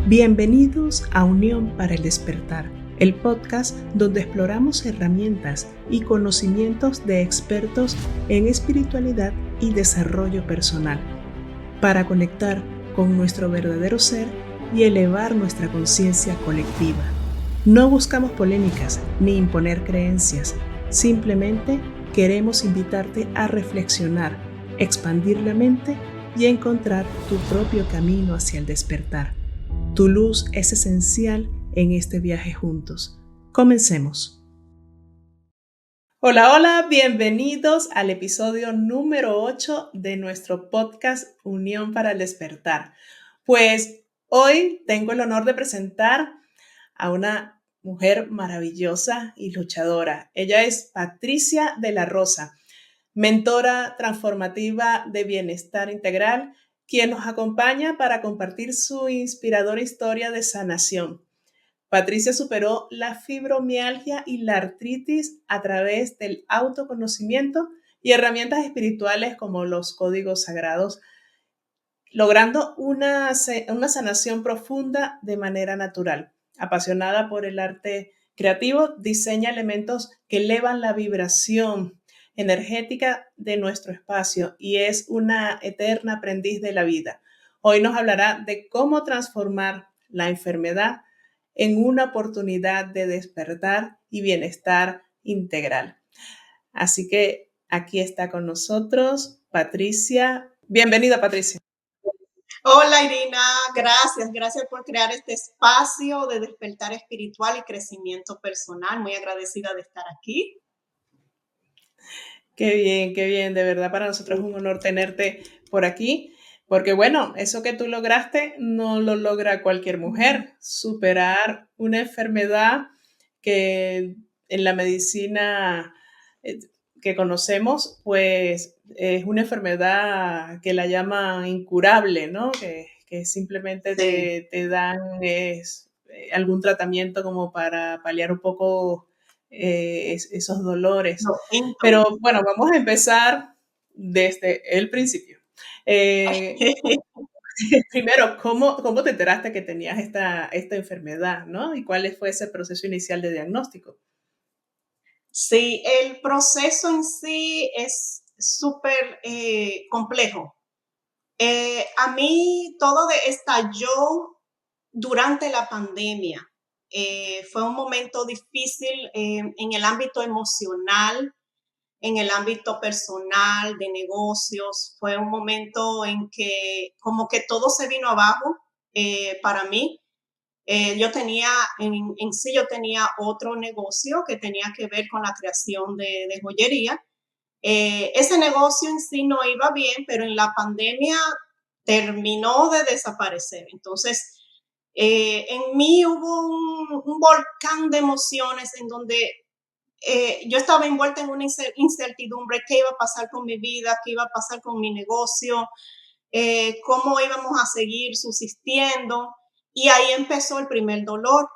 Bienvenidos a Unión para el Despertar, el podcast donde exploramos herramientas y conocimientos de expertos en espiritualidad y desarrollo personal para conectar con nuestro verdadero ser y elevar nuestra conciencia colectiva. No buscamos polémicas ni imponer creencias, simplemente queremos invitarte a reflexionar, expandir la mente y encontrar tu propio camino hacia el despertar. Tu luz es esencial en este viaje juntos. Comencemos. Hola, bienvenidos al episodio número 8 de nuestro podcast Unión para el Despertar. Pues hoy tengo el honor de presentar a una mujer maravillosa y luchadora. Ella es Patricia de la Rosa, mentora transformativa de bienestar integral, quien nos acompaña para compartir su inspiradora historia de sanación. Patricia superó la fibromialgia y la artritis a través del autoconocimiento y herramientas espirituales como los códigos sagrados, logrando una sanación profunda de manera natural. Apasionada por el arte creativo, diseña elementos que elevan la vibración energética de nuestro espacio y es una eterna aprendiz de la vida. Hoy nos hablará de cómo transformar la enfermedad en una oportunidad de despertar y bienestar integral. Así que aquí está con nosotros Patricia. Bienvenida, Patricia. Hola Irina, gracias por crear este espacio de despertar espiritual y crecimiento personal. Muy agradecida de estar aquí. Qué bien, de verdad para nosotros es un honor tenerte por aquí, porque bueno, eso que tú lograste no lo logra cualquier mujer, superar una enfermedad que en la medicina que conocemos, pues es una enfermedad que la llaman incurable, ¿no? Que simplemente Sí. te dan algún tratamiento como para paliar un poco esos dolores. Los síntomas. Pero bueno, vamos a empezar desde el principio. Primero, ¿cómo te enteraste que tenías esta enfermedad, ¿no? ¿Y cuál fue ese proceso inicial de diagnóstico? Sí, el proceso en sí es súper complejo. A mí estalló durante la pandemia. Fue un momento difícil en el ámbito emocional, en el ámbito personal, de negocios. Fue un momento en que como que todo se vino abajo para mí. Yo tenía, yo tenía otro negocio que tenía que ver con la creación de joyería. Ese negocio en sí no iba bien, pero en la pandemia terminó de desaparecer. Entonces, en mí hubo un volcán de emociones en donde yo estaba envuelta en una incertidumbre, qué iba a pasar con mi vida, qué iba a pasar con mi negocio, cómo íbamos a seguir subsistiendo. Y ahí empezó el primer dolor.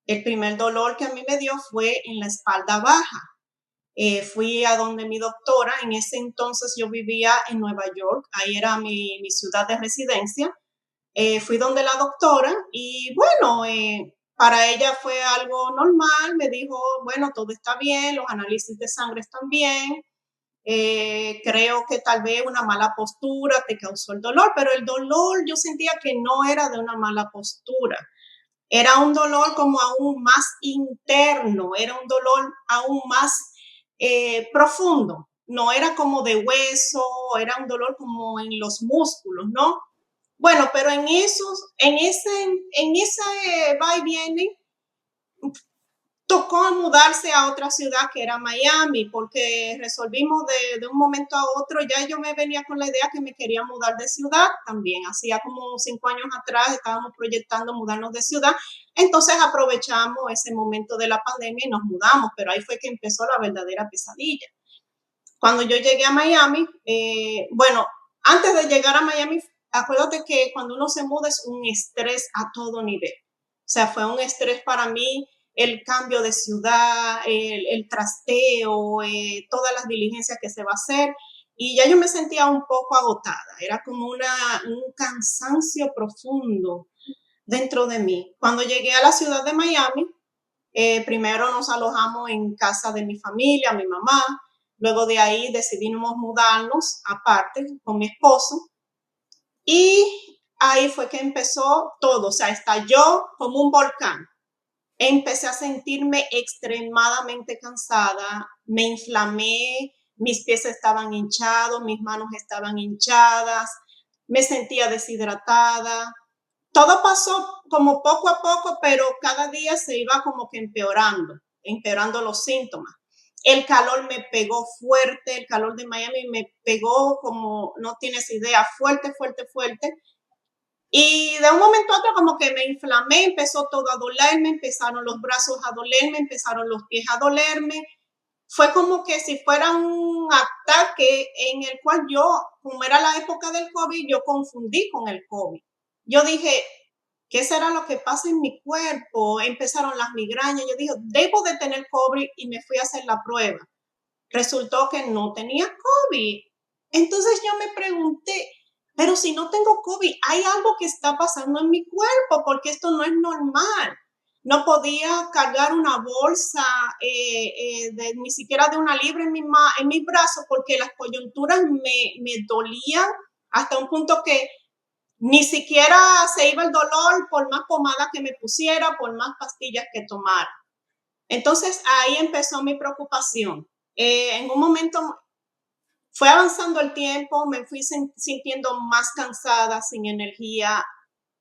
El primer dolor que a mí me dio fue en la espalda baja. Fui a donde mi doctora, en ese entonces yo vivía en Nueva York, ahí era mi ciudad de residencia. Fui donde la doctora y bueno, para ella fue algo normal, me dijo, bueno, todo está bien, los análisis de sangre están bien, creo que tal vez una mala postura te causó el dolor, pero el dolor yo sentía que no era de una mala postura, era un dolor como aún más interno, era un dolor aún más profundo, no era como de hueso, era un dolor como en los músculos, ¿no? Bueno, pero en ese va y viene, tocó mudarse a otra ciudad que era Miami, porque resolvimos de un momento a otro, ya yo me venía con la idea que me quería mudar de ciudad también, hacía como 5 años atrás estábamos proyectando mudarnos de ciudad, entonces aprovechamos ese momento de la pandemia y nos mudamos, pero ahí fue que empezó la verdadera pesadilla. Cuando yo llegué a Miami, bueno, antes de llegar a Miami, acuérdate que cuando uno se muda es un estrés a todo nivel. O sea, fue un estrés para mí el cambio de ciudad, el trasteo, todas las diligencias que se va a hacer. Y ya yo me sentía un poco agotada. Era como un cansancio profundo dentro de mí. Cuando llegué a la ciudad de Miami, primero nos alojamos en casa de mi familia, mi mamá. Luego de ahí decidimos mudarnos aparte con mi esposo. Y ahí fue que empezó todo, o sea, estalló como un volcán. Empecé a sentirme extremadamente cansada, me inflamé, mis pies estaban hinchados, mis manos estaban hinchadas, me sentía deshidratada. Todo pasó como poco a poco, pero cada día se iba como que empeorando los síntomas. El calor me pegó fuerte, el calor de Miami me pegó como no tienes idea, fuerte, fuerte, fuerte. Y de un momento a otro como que me inflamé, empezó todo a dolerme, empezaron los brazos a dolerme, empezaron los pies a dolerme. Fue como que si fuera un ataque en el cual yo, como era la época del COVID, yo confundí con el COVID. Yo dije, ¿qué será lo que pasa en mi cuerpo? Empezaron las migrañas. Yo dije, debo de tener COVID y me fui a hacer la prueba. Resultó que no tenía COVID. Entonces yo me pregunté, pero si no tengo COVID, hay algo que está pasando en mi cuerpo porque esto no es normal. No podía cargar una bolsa ni siquiera de 1 libra en mi brazo porque las coyunturas me dolían hasta un punto que ni siquiera se iba el dolor por más pomada que me pusiera, por más pastillas que tomara. Entonces ahí empezó mi preocupación. En un momento fue avanzando el tiempo, me fui sintiendo más cansada, sin energía,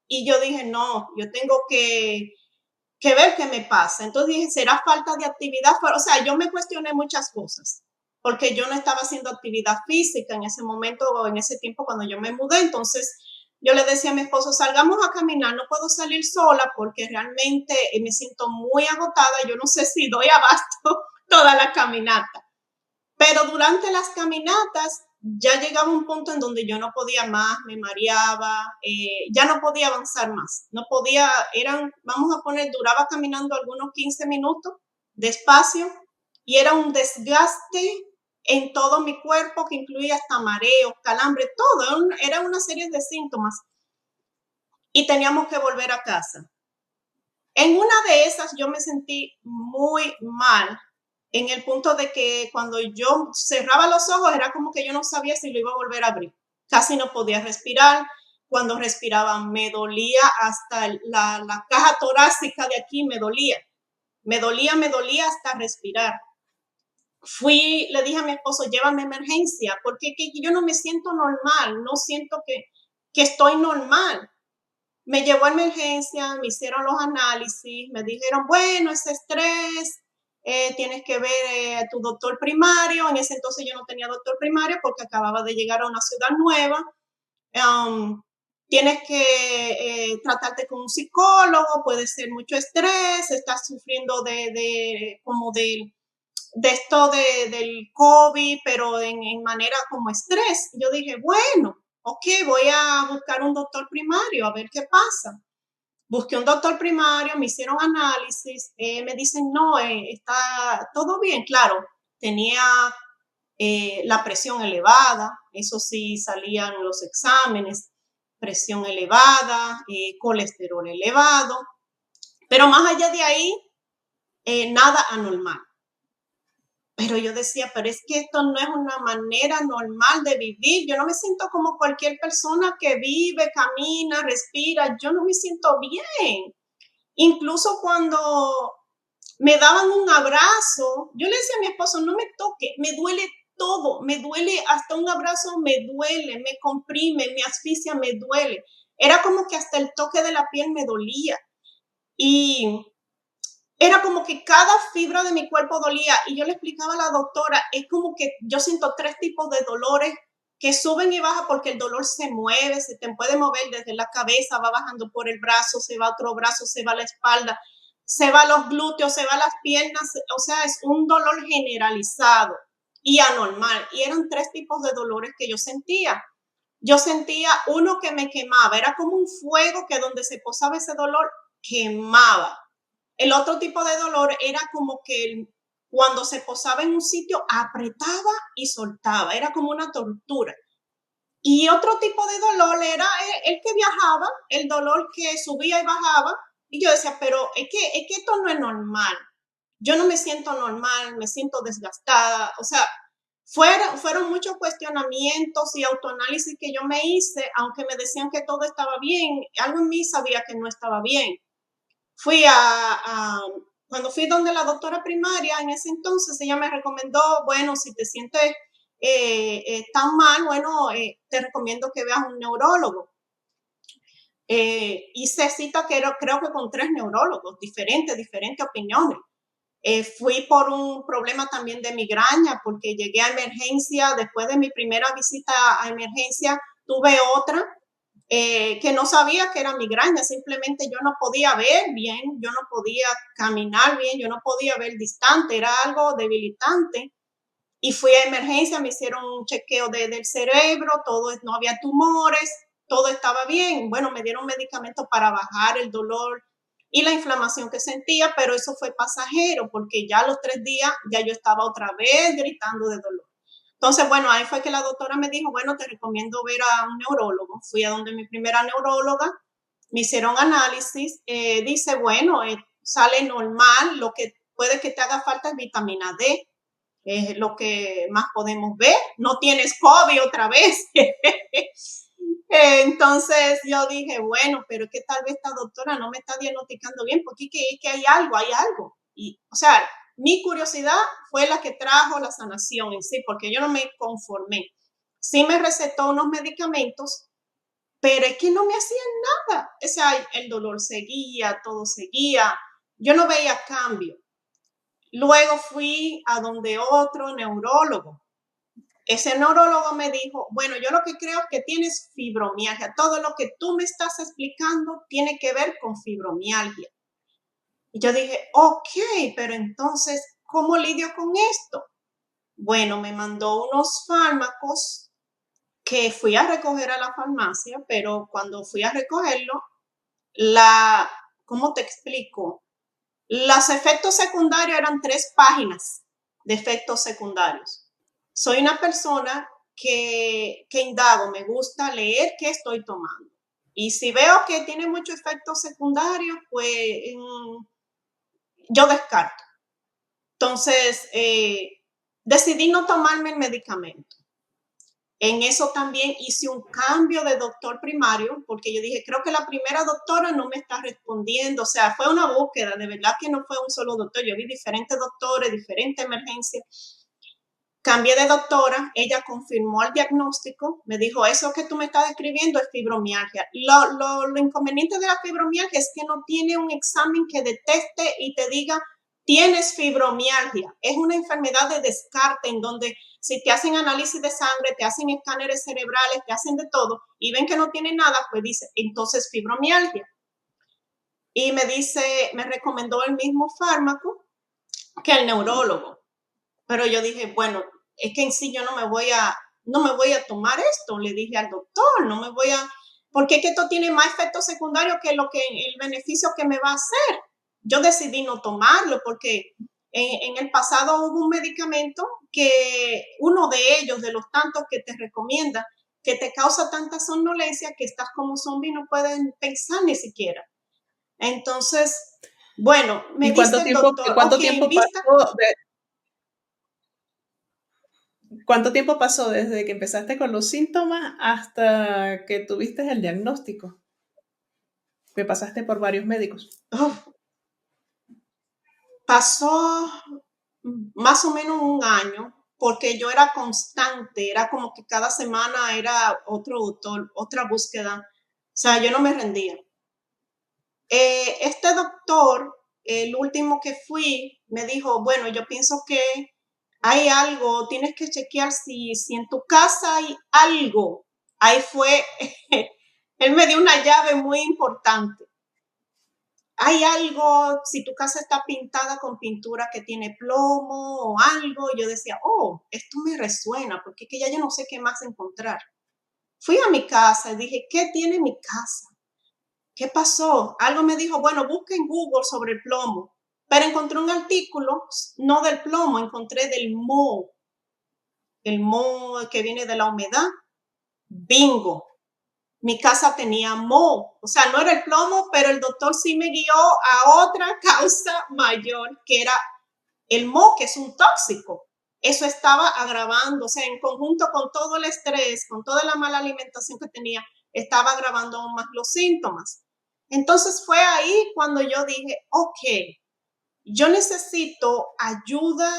y yo dije, no, yo tengo que ver qué me pasa. Entonces dije, ¿será falta de actividad? O sea, yo me cuestioné muchas cosas, porque yo no estaba haciendo actividad física en ese momento o en ese tiempo cuando yo me mudé. Entonces yo le decía a mi esposo, salgamos a caminar, no puedo salir sola porque realmente me siento muy agotada, yo no sé si doy abasto toda la caminata. Pero durante las caminatas ya llegaba un punto en donde yo no podía más, me mareaba, ya no podía avanzar más. No podía, vamos a poner, duraba caminando algunos 15 minutos despacio y era un desgaste en todo mi cuerpo que incluía hasta mareo, calambre, todo. Era una serie de síntomas y teníamos que volver a casa. En una de esas yo me sentí muy mal en el punto de que cuando yo cerraba los ojos era como que yo no sabía si lo iba a volver a abrir. Casi no podía respirar. Cuando respiraba me dolía hasta la caja torácica de aquí, me dolía. Me dolía hasta respirar. Le dije a mi esposo, llévame a emergencia, porque yo no me siento normal, no siento que estoy normal. Me llevó a emergencia, me hicieron los análisis, me dijeron, bueno, es estrés, tienes que ver a tu doctor primario. En ese entonces yo no tenía doctor primario porque acababa de llegar a una ciudad nueva. Tienes que tratarte con un psicólogo, puede ser mucho estrés, estás sufriendo de esto del COVID, pero en manera como estrés. Yo dije, bueno, ok, voy a buscar un doctor primario a ver qué pasa. Busqué un doctor primario, me hicieron análisis, me dicen, no, está todo bien, claro, tenía la presión elevada, eso sí salían los exámenes, presión elevada, colesterol elevado, pero más allá de ahí, nada anormal. Pero yo decía, pero es que esto no es una manera normal de vivir. Yo no me siento como cualquier persona que vive, camina, respira. Yo no me siento bien. Incluso cuando me daban un abrazo, yo le decía a mi esposo, no me toque, me duele todo, me duele, hasta un abrazo me duele, me comprime, me asfixia, me duele. Era como que hasta el toque de la piel me dolía. Y era como que cada fibra de mi cuerpo dolía y yo le explicaba a la doctora, es como que yo siento 3 tipos de dolores que suben y bajan porque el dolor se mueve, se te puede mover desde la cabeza, va bajando por el brazo, se va a otro brazo, se va a la espalda, se va a los glúteos, se va a las piernas, o sea, es un dolor generalizado y anormal. Y eran 3 tipos de dolores que yo sentía. Yo sentía uno que me quemaba, era como un fuego que donde se posaba ese dolor quemaba. El otro tipo de dolor era como que cuando se posaba en un sitio apretaba y soltaba, era como una tortura. Y otro tipo de dolor era el que viajaba, el dolor que subía y bajaba. Y yo decía, pero es que esto no es normal. Yo no me siento normal, me siento desgastada. O sea, fueron muchos cuestionamientos y autoanálisis que yo me hice, aunque me decían que todo estaba bien, algo en mí sabía que no estaba bien. Fui cuando fui donde la doctora primaria en ese entonces, ella me recomendó, bueno, si te sientes tan mal, bueno, te recomiendo que veas un neurólogo. Hice cita creo que con 3 neurólogos, diferentes opiniones. Fui por un problema también de migraña, porque llegué a emergencia, después de mi primera visita a emergencia, tuve otra que no sabía que era migraña, simplemente yo no podía ver bien, yo no podía caminar bien, yo no podía ver distante, era algo debilitante. Y fui a emergencia, me hicieron un chequeo del cerebro, no había tumores, todo estaba bien. Bueno, me dieron medicamentos para bajar el dolor y la inflamación que sentía, pero eso fue pasajero porque ya a los 3 días ya yo estaba otra vez gritando de dolor. Entonces, bueno, ahí fue que la doctora me dijo, bueno, te recomiendo ver a un neurólogo. Fui a donde mi primera neuróloga, me hicieron análisis, dice, bueno, sale normal, lo que puede que te haga falta es vitamina D, es lo que más podemos ver. No tienes COVID otra vez. Entonces yo dije, bueno, pero es que tal vez esta doctora no me está diagnosticando bien, porque es que hay algo. Y, o sea, mi curiosidad fue la que trajo la sanación en sí, porque yo no me conformé. Sí me recetó unos medicamentos, pero es que no me hacían nada. O sea, el dolor seguía, todo seguía. Yo no veía cambio. Luego fui a donde otro neurólogo. Ese neurólogo me dijo, bueno, yo lo que creo es que tienes fibromialgia. Todo lo que tú me estás explicando tiene que ver con fibromialgia. Y yo dije, ok, pero entonces, ¿cómo lidio con esto? Bueno, me mandó unos fármacos que fui a recoger a la farmacia, pero cuando fui a recogerlo, ¿cómo te explico? Los efectos secundarios eran 3 páginas de efectos secundarios. Soy una persona que indago, me gusta leer qué estoy tomando. Y si veo que tiene muchos efectos secundarios, pues yo descarto. Entonces, decidí no tomarme el medicamento. En eso también hice un cambio de doctor primario, porque yo dije, creo que la primera doctora no me está respondiendo. O sea, fue una búsqueda, de verdad que no fue un solo doctor. Yo vi diferentes doctores, diferentes emergencias. Cambié de doctora, ella confirmó el diagnóstico, me dijo, eso que tú me estás describiendo es fibromialgia. Lo inconveniente de la fibromialgia es que no tiene un examen que detecte y te diga, tienes fibromialgia. Es una enfermedad de descarte en donde si te hacen análisis de sangre, te hacen escáneres cerebrales, te hacen de todo y ven que no tiene nada, pues dice, entonces fibromialgia. Y me recomendó el mismo fármaco que el neurólogo. Pero yo dije, bueno, es que en sí yo no me voy a tomar esto, le dije al doctor, no me voy a, porque es que esto tiene más efectos secundarios que el beneficio que me va a hacer. Yo decidí no tomarlo porque en el pasado hubo un medicamento que uno de ellos, de los tantos que te recomienda, que te causa tanta somnolencia que estás como zombie y no puedes pensar ni siquiera. Entonces, bueno, me ¿Y dice el doctor, ok, en vista. cuánto tiempo pasó desde que empezaste con los síntomas hasta que tuviste el diagnóstico? Que pasaste por varios médicos. Pasó más o menos un año porque yo era constante, era como que cada semana era otro doctor, otra búsqueda. O sea, yo no me rendía. Este doctor, el último que fui, me dijo, bueno, yo pienso que hay algo, tienes que chequear si en tu casa hay algo. Ahí fue, él me dio una llave muy importante. Hay algo, si tu casa está pintada con pintura que tiene plomo o algo, yo decía, oh, esto me resuena, porque es que ya yo no sé qué más encontrar. Fui a mi casa y dije, ¿qué tiene mi casa? ¿Qué pasó? Algo me dijo, bueno, busca en Google sobre el plomo, pero encontré un artículo, no del plomo, encontré del moho, el moho que viene de la humedad. Bingo. Mi casa tenía moho, o sea, no era el plomo, pero el doctor sí me guió a otra causa mayor, que era el moho, que es un tóxico. Eso estaba agravando, o sea, en conjunto con todo el estrés, con toda la mala alimentación que tenía, estaba agravando aún más los síntomas. Entonces fue ahí cuando yo dije, ok, yo necesito ayuda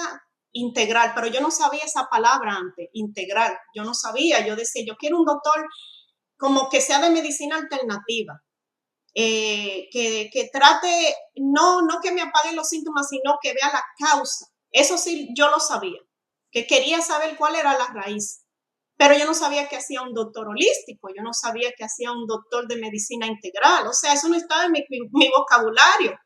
integral, pero yo no sabía esa palabra antes, integral. Yo no sabía, yo decía, yo quiero un doctor como que sea de medicina alternativa, que trate, no que me apague los síntomas, sino que vea la causa. Eso sí, yo lo sabía, que quería saber cuál era la raíz, pero yo no sabía qué hacía un doctor holístico, yo no sabía qué hacía un doctor de medicina integral, o sea, eso no estaba en mi vocabulario.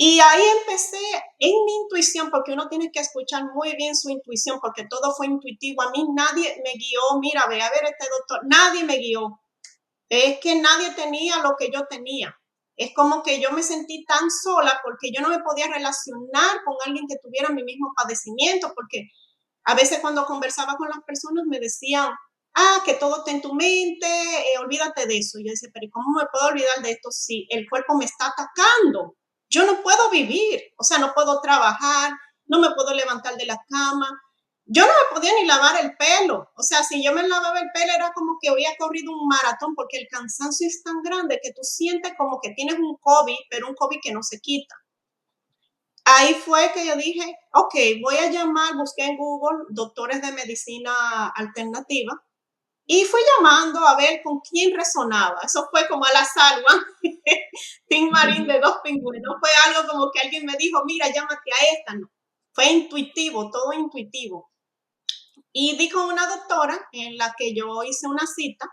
Y ahí empecé en mi intuición, porque uno tiene que escuchar muy bien su intuición, porque todo fue intuitivo. A mí nadie me guió, mira, ve a ver este doctor, nadie me guió. Es que nadie tenía lo que yo tenía. Es como que yo me sentí tan sola porque yo no me podía relacionar con alguien que tuviera mi mismo padecimiento, porque a veces cuando conversaba con las personas me decían, que todo está en tu mente, olvídate de eso. Y yo decía, pero ¿cómo me puedo olvidar de esto si el cuerpo me está atacando? Yo no puedo vivir, o sea, no puedo trabajar, no me puedo levantar de la cama. Yo no me podía ni lavar el pelo. O sea, si yo me lavaba el pelo era como que había corrido un maratón porque el cansancio es tan grande que tú sientes como que tienes un COVID, pero un COVID que no se quita. Ahí fue que yo dije, ok, voy a llamar, busqué en Google doctores de medicina alternativa y fui llamando a ver con quién resonaba. Eso fue como a la salva, Tim Marín de Dos Pingüinos. Fue algo como que alguien me dijo, mira, llámate a esta. No. Fue intuitivo, todo intuitivo. Y di con una doctora en la que yo hice una cita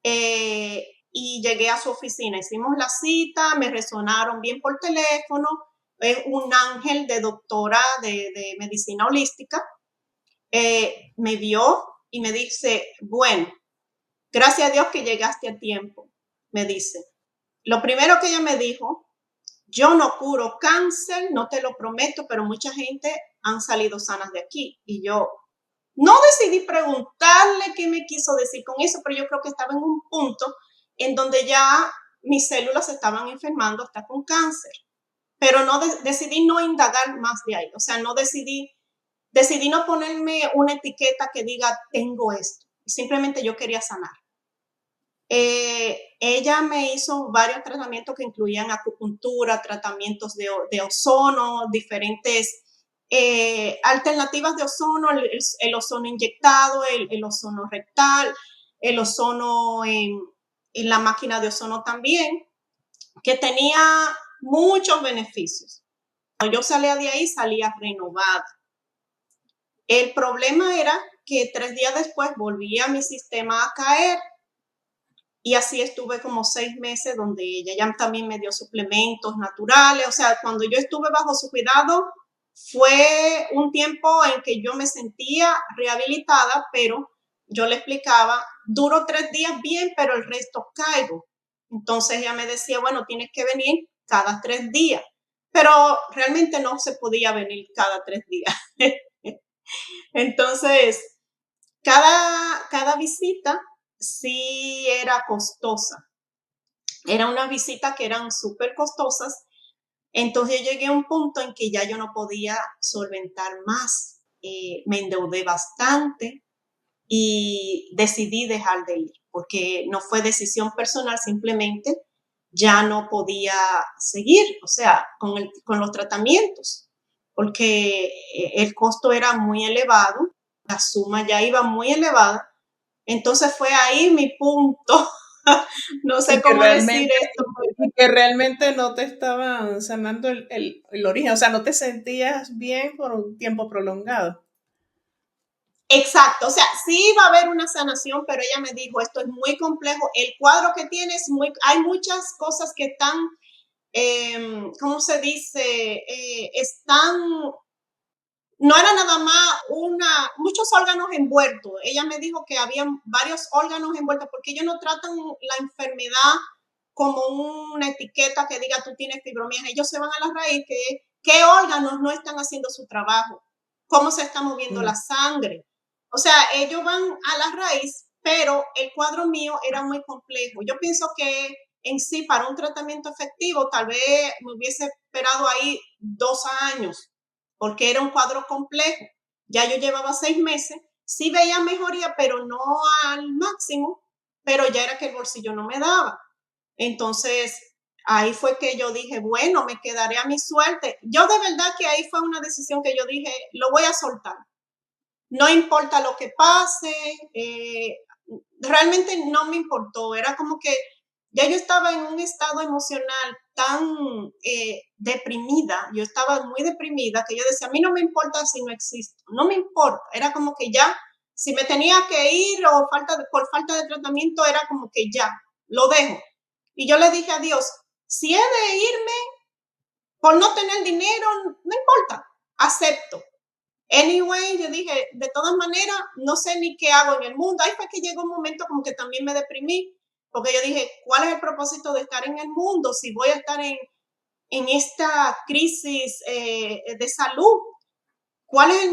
y llegué a su oficina. Hicimos la cita, me resonaron bien por teléfono. Es un ángel de doctora de medicina holística. Me vio y me dice, bueno, gracias a Dios que llegaste a tiempo, me dice. Lo primero que ella me dijo, yo no curo cáncer, no te lo prometo, pero mucha gente han salido sanas de aquí. Y yo no decidí preguntarle qué me quiso decir con eso, pero yo creo que estaba en un punto en donde ya mis células se estaban enfermando hasta con cáncer. Pero no decidí no indagar más de ahí. O sea, no decidí no ponerme una etiqueta que diga tengo esto. Simplemente yo quería sanar. Ella me hizo varios tratamientos que incluían acupuntura, tratamientos de ozono, diferentes alternativas de ozono, el ozono inyectado, el ozono rectal, el ozono en la máquina de ozono también, que tenía muchos beneficios. Cuando yo salía de ahí, salía renovada. El problema era que 3 días después volvía mi sistema a caer y así estuve como 6 meses donde ella ya también me dio suplementos naturales. O sea, cuando yo estuve bajo su cuidado fue un tiempo en que yo me sentía rehabilitada, pero yo le explicaba, duro 3 días bien, pero el resto caigo. Entonces ella me decía, bueno, tienes que venir cada 3 días, pero realmente no se podía venir cada 3 días. Entonces, cada visita sí era costosa. Era una visita que eran súper costosas. Entonces yo llegué a un punto en que ya yo no podía solventar más. Me endeudé bastante y decidí dejar de ir porque no fue decisión personal, simplemente ya no podía seguir, o sea, con los tratamientos, porque el costo era muy elevado, la suma ya iba muy elevada. Entonces fue ahí mi punto. No sé Y que cómo decir realmente, esto. y que realmente no te estaban sanando el origen, o sea, no te sentías bien por un tiempo prolongado. Exacto, o sea, sí va a haber una sanación, pero ella me dijo, esto es muy complejo, el cuadro que tienes, hay muchas cosas que están, ¿cómo se dice? Están, no era nada más muchos órganos envueltos. Ella me dijo que había varios órganos envueltos porque ellos no tratan la enfermedad como una etiqueta que diga tú tienes fibromialgia. Ellos se van a la raíz, que qué órganos no están haciendo su trabajo, cómo se está moviendo la sangre. O sea, ellos van a la raíz pero el cuadro mío era muy complejo. Yo pienso que en sí, para un tratamiento efectivo, tal vez me hubiese esperado ahí 2 años, porque era un cuadro complejo. Ya yo llevaba 6 meses, sí veía mejoría, pero no al máximo, pero ya era que el bolsillo no me daba. Entonces, ahí fue que yo dije, bueno, me quedaré a mi suerte. Yo de verdad que ahí fue una decisión que yo dije, lo voy a soltar. No importa lo que pase, realmente no me importó. Era como que ya yo estaba en un estado emocional tan deprimida, yo estaba muy deprimida, que yo decía, a mí no me importa si no existo, no me importa. Era como que ya, si me tenía que ir o por falta de tratamiento, era como que ya, lo dejo. Y yo le dije a Dios, si he de irme por no tener dinero, no importa, acepto. Anyway, yo dije, de todas maneras, no sé ni qué hago en el mundo. Ahí fue que llegó un momento como que también me deprimí, porque yo dije, ¿cuál es el propósito de estar en el mundo si voy a estar en esta crisis de salud? ¿Cuál es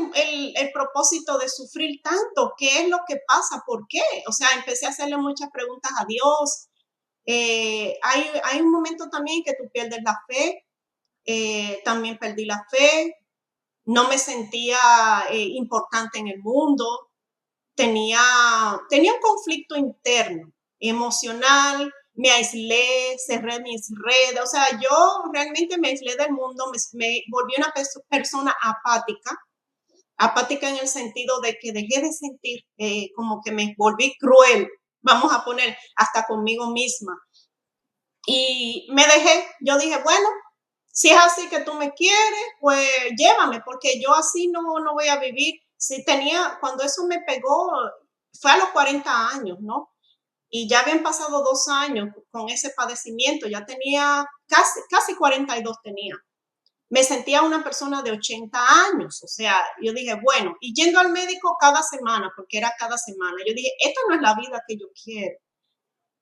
el propósito de sufrir tanto? ¿Qué es lo que pasa? ¿Por qué? O sea, empecé a hacerle muchas preguntas a Dios. Hay un momento también que tú pierdes la fe. También perdí la fe, no me sentía importante en el mundo, tenía un conflicto interno, emocional, me aislé, cerré mis redes, o sea, yo realmente me aislé del mundo, me volví una persona apática en el sentido de que dejé de sentir, como que me volví cruel, vamos a poner, hasta conmigo misma. Y me dejé, yo dije, bueno, si es así que tú me quieres, pues llévame, porque yo así no voy a vivir. Si tenía, cuando eso me pegó, fue a los 40 años, ¿no? Y ya habían pasado 2 años con ese padecimiento, ya tenía casi 42 tenía. Me sentía una persona de 80 años, o sea, yo dije, bueno, y yendo al médico cada semana, porque era cada semana, yo dije, esta no es la vida que yo quiero.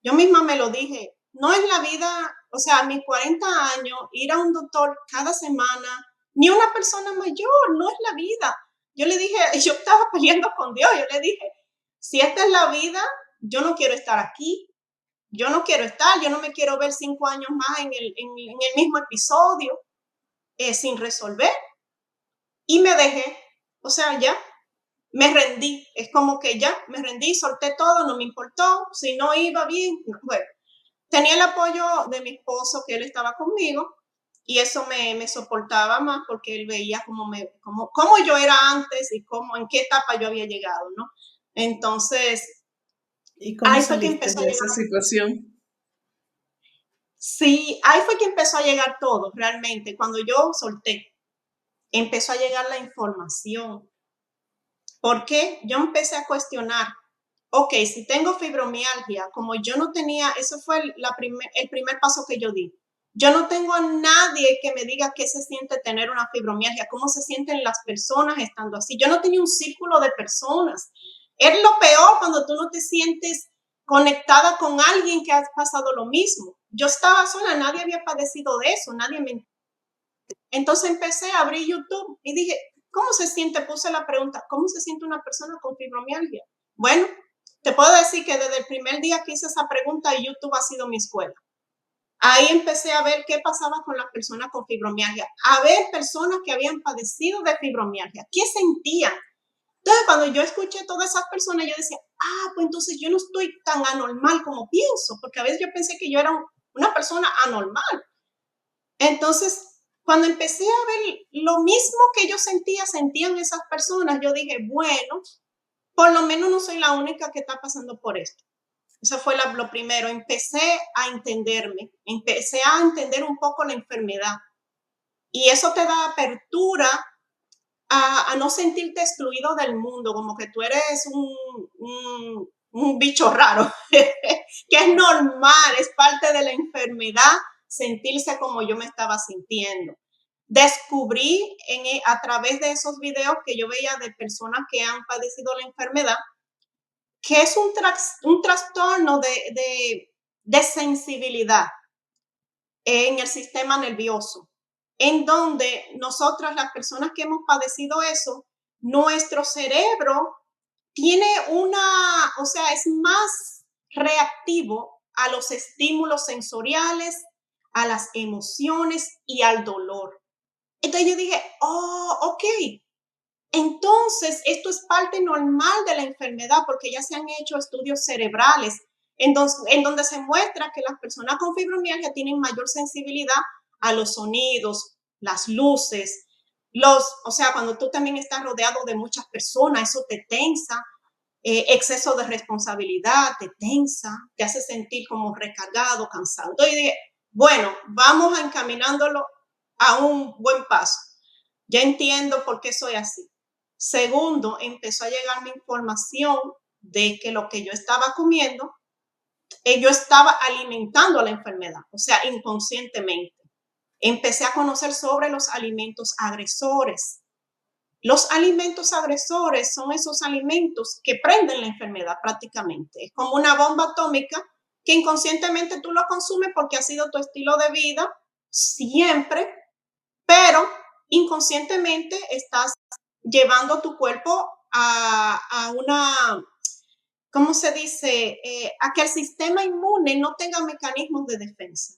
Yo misma me lo dije, no es la vida, o sea, a mis 40 años, ir a un doctor cada semana, ni una persona mayor, no es la vida. Yo le dije, yo estaba peleando con Dios, yo le dije, si esta es la vida, yo no quiero estar aquí, yo no quiero estar, yo no me quiero ver 5 años más en el mismo episodio sin resolver. Y me dejé, o sea, ya, me rendí, es como que ya, me rendí, solté todo, no me importó, si no iba bien, bueno. Tenía el apoyo de mi esposo, que él estaba conmigo, y eso me soportaba más porque él veía cómo yo era antes y en qué etapa yo había llegado, ¿no? Entonces, ¿Y cómo ahí fue que saliste empezó a de esa llegar, situación? sí, ahí fue que empezó a llegar todo, realmente, cuando yo solté, empezó a llegar la información. ¿Por qué? Yo empecé a cuestionar, ok, si tengo fibromialgia, como yo no tenía, eso fue el primer paso que yo di. Yo no tengo a nadie que me diga qué se siente tener una fibromialgia, cómo se sienten las personas estando así. Yo no tenía un círculo de personas. Es lo peor cuando tú no te sientes conectada con alguien que ha pasado lo mismo. Yo estaba sola, nadie había padecido de eso, nadie me... Entonces empecé a abrir YouTube y dije, ¿cómo se siente? Puse la pregunta, ¿cómo se siente una persona con fibromialgia? Bueno, te puedo decir que desde el primer día que hice esa pregunta, YouTube ha sido mi escuela. Ahí empecé a ver qué pasaba con las personas con fibromialgia, a ver personas que habían padecido de fibromialgia, qué sentían. Entonces, cuando yo escuché todas esas personas, yo decía, pues entonces yo no estoy tan anormal como pienso, porque a veces yo pensé que yo era una persona anormal. Entonces, cuando empecé a ver lo mismo que yo sentía, sentían esas personas, yo dije, bueno, por lo menos no soy la única que está pasando por esto. Eso fue lo primero. Empecé a entenderme, empecé a entender un poco la enfermedad. Y eso te da apertura a no sentirte excluido del mundo, como que tú eres un bicho raro, que es normal, es parte de la enfermedad sentirse como yo me estaba sintiendo. Descubrí a través de esos videos que yo veía de personas que han padecido la enfermedad, que es un trastorno de sensibilidad en el sistema nervioso, en donde nosotras, las personas que hemos padecido eso, nuestro cerebro tiene o sea, es más reactivo a los estímulos sensoriales, a las emociones y al dolor. Entonces yo dije, oh, ok, entonces esto es parte normal de la enfermedad porque ya se han hecho estudios cerebrales en donde se muestra que las personas con fibromialgia tienen mayor sensibilidad a los sonidos, las luces, o sea, cuando tú también estás rodeado de muchas personas, eso te tensa, exceso de responsabilidad, te tensa, te hace sentir como recargado, cansado. Entonces dije, bueno, vamos encaminándolo a un buen paso. Ya entiendo por qué soy así. Segundo, empezó a llegarme información de que lo que yo estaba comiendo, yo estaba alimentando a la enfermedad, o sea, inconscientemente. Empecé a conocer sobre los alimentos agresores. Los alimentos agresores son esos alimentos que prenden la enfermedad prácticamente. Es como una bomba atómica que inconscientemente tú lo consumes porque ha sido tu estilo de vida siempre, pero inconscientemente estás llevando tu cuerpo a una, ¿cómo se dice? A que el sistema inmune no tenga mecanismos de defensa.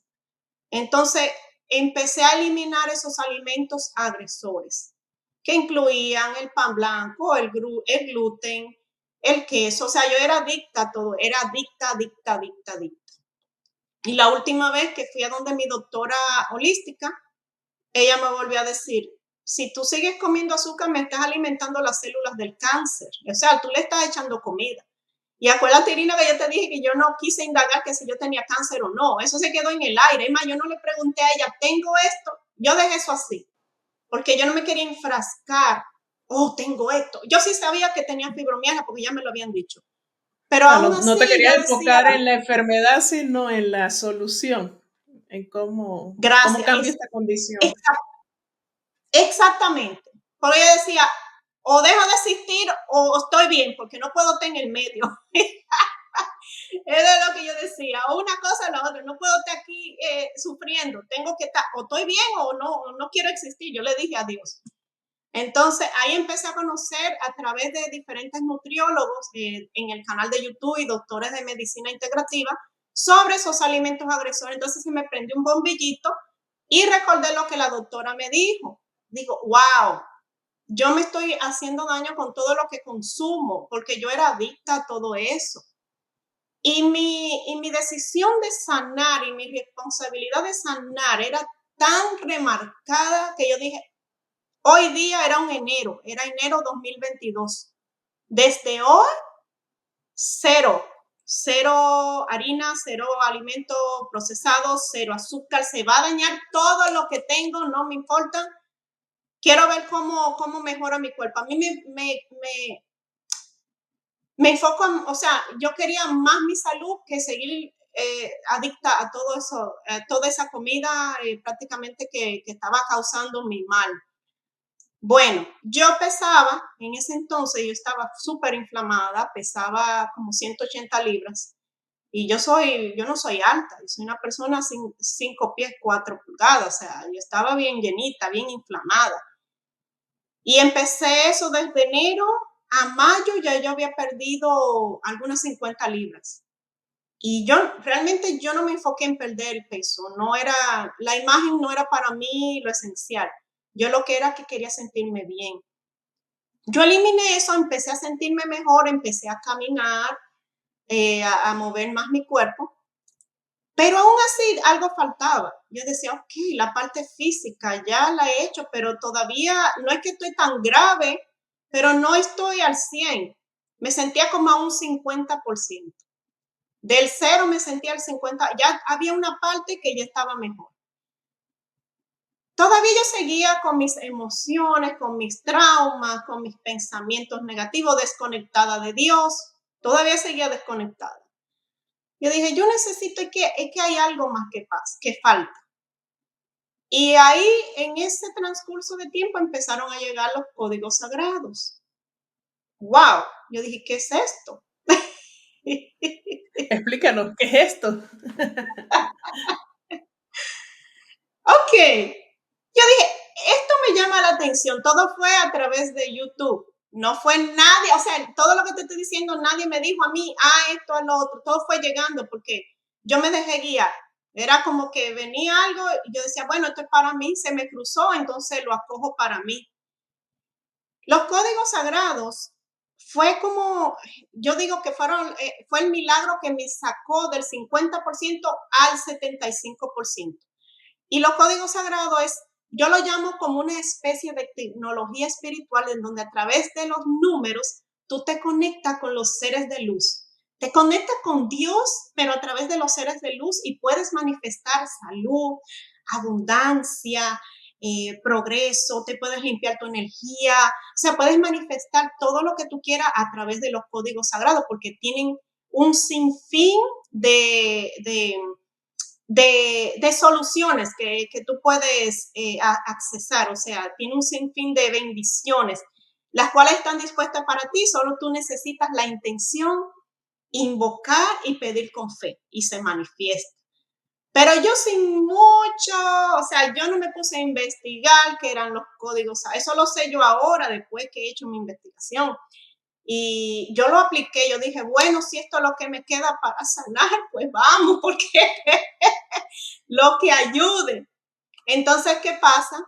Entonces, empecé a eliminar esos alimentos agresores, que incluían el pan blanco, el gluten, el queso. O sea, yo era adicta a todo, era adicta, adicta, adicta, adicta. Y la última vez que fui a donde mi doctora holística, ella me volvió a decir, si tú sigues comiendo azúcar, me estás alimentando las células del cáncer. O sea, tú le estás echando comida. Y acuérdate, Irina, que yo te dije que yo no quise indagar que si yo tenía cáncer o no. Eso se quedó en el aire. Es más, yo no le pregunté a ella, ¿tengo esto? Yo dejé eso así, porque yo no me quería enfrascar. Oh, tengo esto. Yo sí sabía que tenía fibromialgia porque ya me lo habían dicho. Pero sea, aún no te así yo querías decía, enfocar en la enfermedad, sino en la solución, en cómo gracias. cambia esta condición. Exactamente. Porque yo decía, o dejo de existir o estoy bien, porque no puedo estar en el medio. Eso es lo que yo decía, o una cosa o la otra, no puedo estar aquí sufriendo, tengo que estar, o estoy bien o no quiero existir, yo le dije adiós. Entonces ahí empecé a conocer a través de diferentes nutriólogos en el canal de YouTube y doctores de medicina integrativa sobre esos alimentos agresores. Entonces se me prendió un bombillito y recordé lo que la doctora me dijo. Digo, wow, yo me estoy haciendo daño con todo lo que consumo porque yo era adicta a todo eso. Y mi decisión de sanar y mi responsabilidad de sanar era tan remarcada que yo dije, hoy día era enero 2022. Desde hoy, cero, cero harina, cero alimento procesado, cero azúcar, se va a dañar todo lo que tengo, no me importa. Quiero ver cómo mejora mi cuerpo. A mí me enfoco, o sea, yo quería más mi salud que seguir adicta a todo eso, toda esa comida prácticamente que estaba causando mi mal. Bueno, yo pesaba, en ese entonces yo estaba súper inflamada, pesaba como 180 libras y yo no soy alta, yo soy una persona 5 pies 4 pulgadas, o sea, yo estaba bien llenita, bien inflamada. Y empecé eso desde enero a mayo, ya yo había perdido algunas 50 libras. Y realmente yo no me enfoqué en perder el peso, la imagen no era para mí lo esencial. Yo lo que era que quería sentirme bien. Yo eliminé eso, empecé a sentirme mejor, empecé a caminar, a mover más mi cuerpo, pero aún así algo faltaba. Yo decía, ok, la parte física ya la he hecho, pero todavía no es que estoy tan grave, pero no estoy al 100. Me sentía como a un 50%. Del 0 me sentía al 50%. Ya había una parte que ya estaba mejor. Todavía yo seguía con mis emociones, con mis traumas, con mis pensamientos negativos, desconectada de Dios. Todavía seguía desconectada. Yo dije, yo necesito, es que hay algo más que falta. Y ahí, en ese transcurso de tiempo, empezaron a llegar los códigos sagrados. ¡Wow! Yo dije, ¿qué es esto? Explícanos, ¿qué es esto? Ok. Yo dije, esto me llama la atención. Todo fue a través de YouTube. No fue nadie, o sea, todo lo que te estoy diciendo, nadie me dijo a mí, esto, a lo otro, todo fue llegando porque yo me dejé guiar. Era como que venía algo y yo decía, bueno, esto es para mí, se me cruzó, entonces lo acojo para mí. Los códigos sagrados fue como, yo digo que fue el milagro que me sacó del 50% al 75%. Y los códigos sagrados yo lo llamo como una especie de tecnología espiritual en donde a través de los números tú te conectas con los seres de luz. Te conectas con Dios, pero a través de los seres de luz y puedes manifestar salud, abundancia, progreso, te puedes limpiar tu energía, o sea, puedes manifestar todo lo que tú quieras a través de los códigos sagrados porque tienen un sinfín de soluciones que tú puedes accesar, o sea, tiene un sinfín de bendiciones, las cuales están dispuestas para ti, solo tú necesitas la intención, invocar y pedir con fe y se manifiesta. Pero yo sin mucho, o sea, yo no me puse a investigar qué eran los códigos, eso lo sé yo ahora, después que he hecho mi investigación. Y yo lo apliqué, yo dije, bueno, si esto es lo que me queda para sanar, pues vamos, porque lo que ayude. Entonces, ¿qué pasa?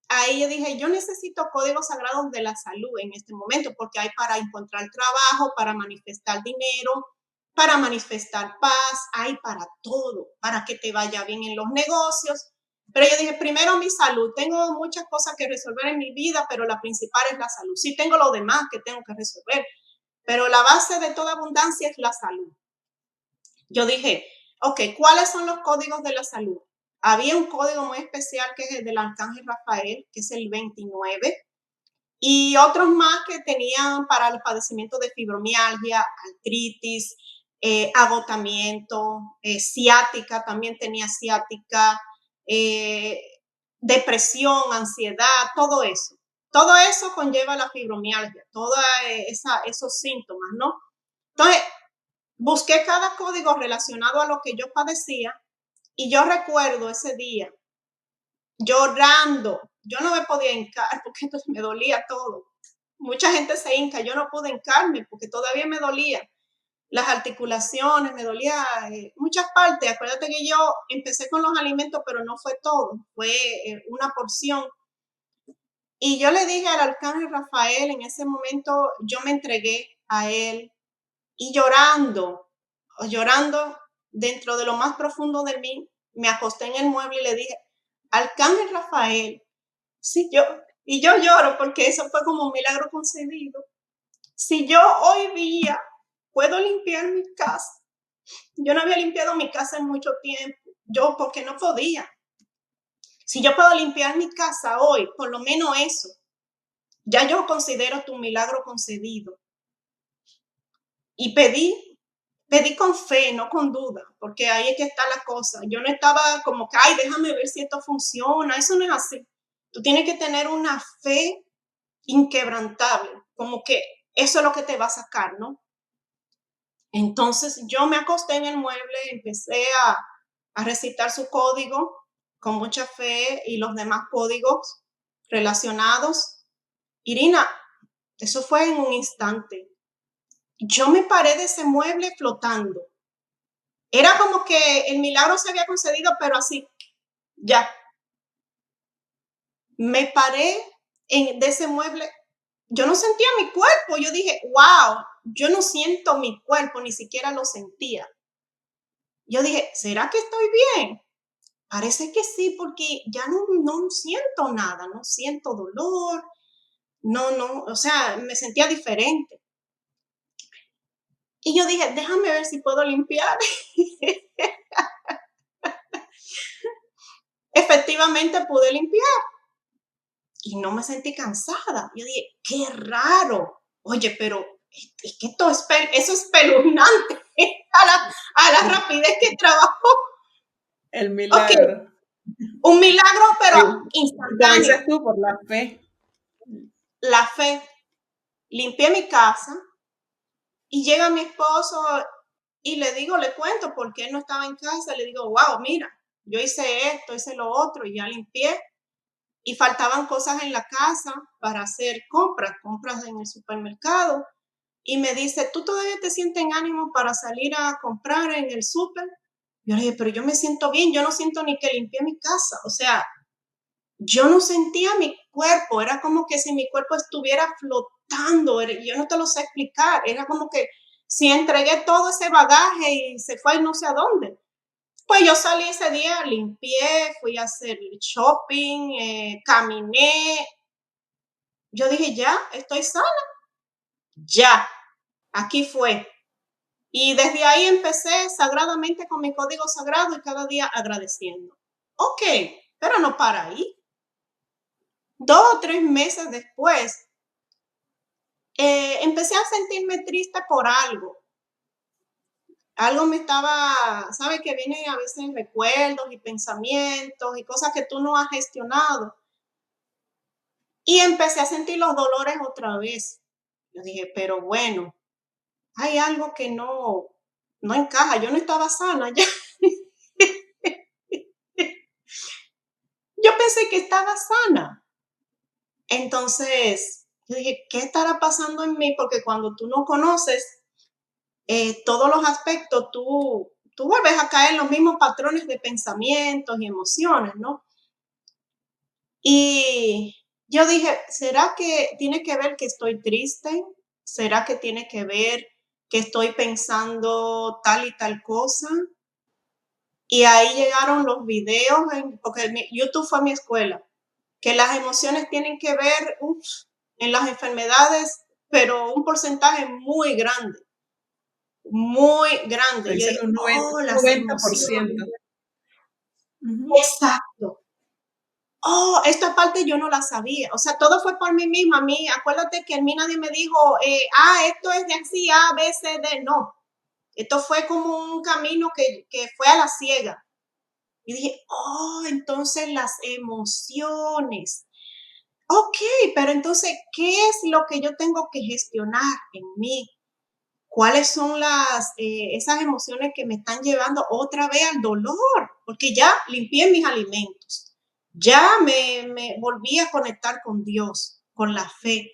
Ahí yo dije, yo necesito códigos sagrados de la salud en este momento, porque hay para encontrar trabajo, para manifestar dinero, para manifestar paz, hay para todo, para que te vaya bien en los negocios. Pero yo dije, primero mi salud. Tengo muchas cosas que resolver en mi vida, pero la principal es la salud. Sí tengo lo demás que tengo que resolver, pero la base de toda abundancia es la salud. Yo dije, ok, ¿cuáles son los códigos de la salud? Había un código muy especial que es el del Arcángel Rafael, que es el 29, y otros más que tenían para el padecimiento de fibromialgia, artritis, agotamiento, ciática, también tenía ciática, depresión, ansiedad, todo eso. Todo eso conlleva la fibromialgia, todos esos síntomas, ¿no? Entonces, busqué cada código relacionado a lo que yo padecía y yo recuerdo ese día llorando. Yo no me podía hincar porque entonces me dolía todo. Mucha gente se hinca, yo no pude hincarme porque todavía me dolía. Las articulaciones, me dolía muchas partes. Acuérdate que yo empecé con los alimentos, pero no fue todo, fue una porción. Y yo le dije al Arcángel Rafael, en ese momento yo me entregué a él y llorando dentro de lo más profundo de mí, me acosté en el mueble y le dije, Arcángel Rafael, y yo lloro porque eso fue como un milagro concedido. Si yo hoy día puedo limpiar mi casa, yo no había limpiado mi casa en mucho tiempo, yo porque no podía. Si yo puedo limpiar mi casa hoy, por lo menos eso, ya yo considero tu milagro concedido. Y pedí con fe, no con duda, porque ahí es que está la cosa. Yo no estaba como que, déjame ver si esto funciona. Eso no es así. Tú tienes que tener una fe inquebrantable, como que eso es lo que te va a sacar, ¿no? Entonces yo me acosté en el mueble, empecé a recitar su código con mucha fe y los demás códigos relacionados. Irina, eso fue en un instante. Yo me paré de ese mueble flotando. Era como que el milagro se había concedido, pero así, ya. Me paré de ese mueble. Yo no sentía mi cuerpo. Yo dije, wow, yo no siento mi cuerpo, ni siquiera lo sentía. Yo dije, ¿será que estoy bien? Parece que sí, porque ya no siento nada, no siento dolor, no, o sea, me sentía diferente. Y yo dije, déjame ver si puedo limpiar. Efectivamente pude limpiar y no me sentí cansada. Yo dije, qué raro. Oye, pero es que eso es espeluznante a la rapidez que trabajó. El Ok, milagro. un milagro, pero Como instantáneo. dices tú, por la fe. La fe. Limpié mi casa y llega mi esposo y le cuento por qué él no estaba en casa. Le digo, wow, mira, yo hice esto, hice lo otro y ya limpié. y faltaban cosas en la casa para hacer compras en el supermercado. Y me dice, ¿tú todavía te sientes en ánimo para salir a comprar en el súper? Yo le dije, pero yo me siento bien, yo no siento ni que limpié mi casa. O sea, yo no sentía mi cuerpo, era como que si mi cuerpo estuviera flotando, yo no te lo sé explicar, era como que si entregué todo ese bagaje y se fue no sé a dónde. Pues yo salí ese día, limpié, fui a hacer shopping, caminé. Yo dije, ya, estoy sana, ya, aquí fue. Y desde ahí empecé sagradamente con mi código sagrado y cada día agradeciendo. Ok, pero no para ahí. 2 o 3 meses después, empecé a sentirme triste por algo. Algo me estaba, ¿sabes? Que vienen a veces recuerdos y pensamientos y cosas que tú no has gestionado. Y empecé a sentir los dolores otra vez. Yo dije, pero bueno, hay algo que no encaja. Yo no estaba sana ya. Yo pensé que estaba sana. Entonces, yo dije, ¿qué estará pasando en mí? Porque cuando tú no conoces todos los aspectos, tú vuelves a caer en los mismos patrones de pensamientos y emociones, ¿no? Y yo dije, ¿será que tiene que ver que estoy triste? ¿Será que tiene que ver que estoy pensando tal y tal cosa? Y ahí llegaron los videos, porque YouTube fue mi escuela, que las emociones tienen que ver en las enfermedades, pero un porcentaje muy grande, muy grande. Yo Dicen dije, un oh, las 90%. emociones. Ujú. Exacto. Oh, esta parte yo no la sabía. O sea, todo fue por mí misma. A mí, acuérdate que a mí nadie me dijo, esto es de así, A, B, C, D. No. Esto fue como un camino que fue a la ciega. Y dije, oh, entonces las emociones. Ok, pero entonces, ¿qué es lo que yo tengo que gestionar en mí? ¿Cuáles son esas emociones que me están llevando otra vez al dolor? Porque ya limpié mis alimentos, ya me volví a conectar con Dios, con la fe.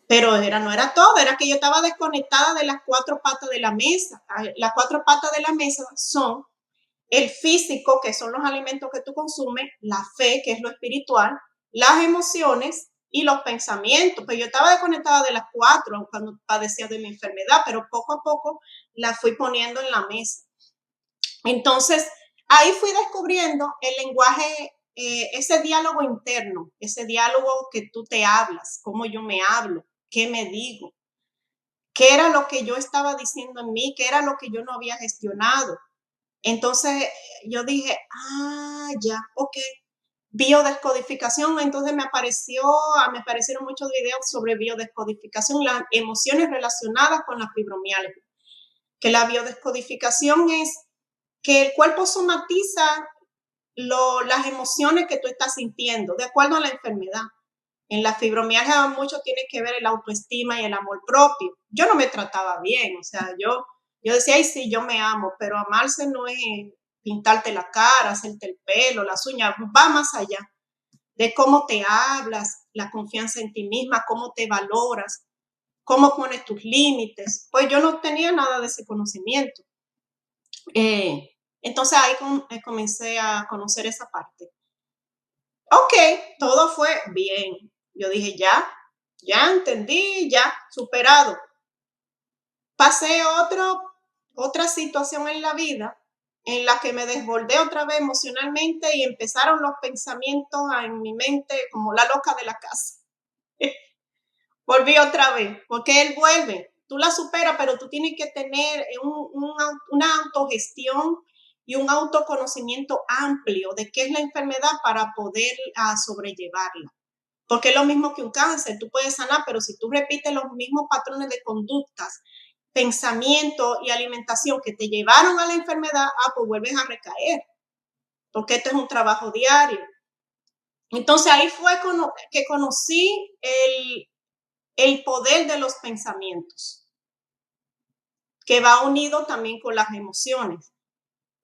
Pero no era todo, era que yo estaba desconectada de las 4 patas de la mesa. Las 4 patas de la mesa son el físico, que son los alimentos que tú consumes, la fe, que es lo espiritual, las emociones y los pensamientos. Pues yo estaba desconectada de las 4 cuando padecía de mi enfermedad, pero poco a poco la fui poniendo en la mesa. Entonces, ahí fui descubriendo el lenguaje, ese diálogo interno, ese diálogo que tú te hablas, cómo yo me hablo, qué me digo, qué era lo que yo estaba diciendo en mí, qué era lo que yo no había gestionado. Entonces yo dije, ya, ok. Biodescodificación, entonces me aparecieron muchos videos sobre biodescodificación, las emociones relacionadas con la fibromialgia. Que la biodescodificación es que el cuerpo somatiza las emociones que tú estás sintiendo, de acuerdo a la enfermedad. En la fibromialgia mucho tiene que ver el autoestima y el amor propio. Yo no me trataba bien, o sea, yo decía, ay, sí, yo me amo, pero amarse no es pintarte la cara, hacerte el pelo, las uñas, va más allá de cómo te hablas, la confianza en ti misma, cómo te valoras, cómo pones tus límites. Pues yo no tenía nada de ese conocimiento. Entonces ahí comencé a conocer esa parte. Ok, todo fue bien. Yo dije, ya entendí, ya superado. Pasé otra situación en la vida en la que me desbordé otra vez emocionalmente y empezaron los pensamientos en mi mente como la loca de la casa. Volví otra vez, porque él vuelve. Tú la superas, pero tú tienes que tener una autogestión y un autoconocimiento amplio de qué es la enfermedad para poder sobrellevarla. Porque es lo mismo que un cáncer, tú puedes sanar, pero si tú repites los mismos patrones de conductas, pensamiento y alimentación que te llevaron a la enfermedad, pues vuelves a recaer, porque esto es un trabajo diario. Entonces ahí fue que conocí el poder de los pensamientos, que va unido también con las emociones.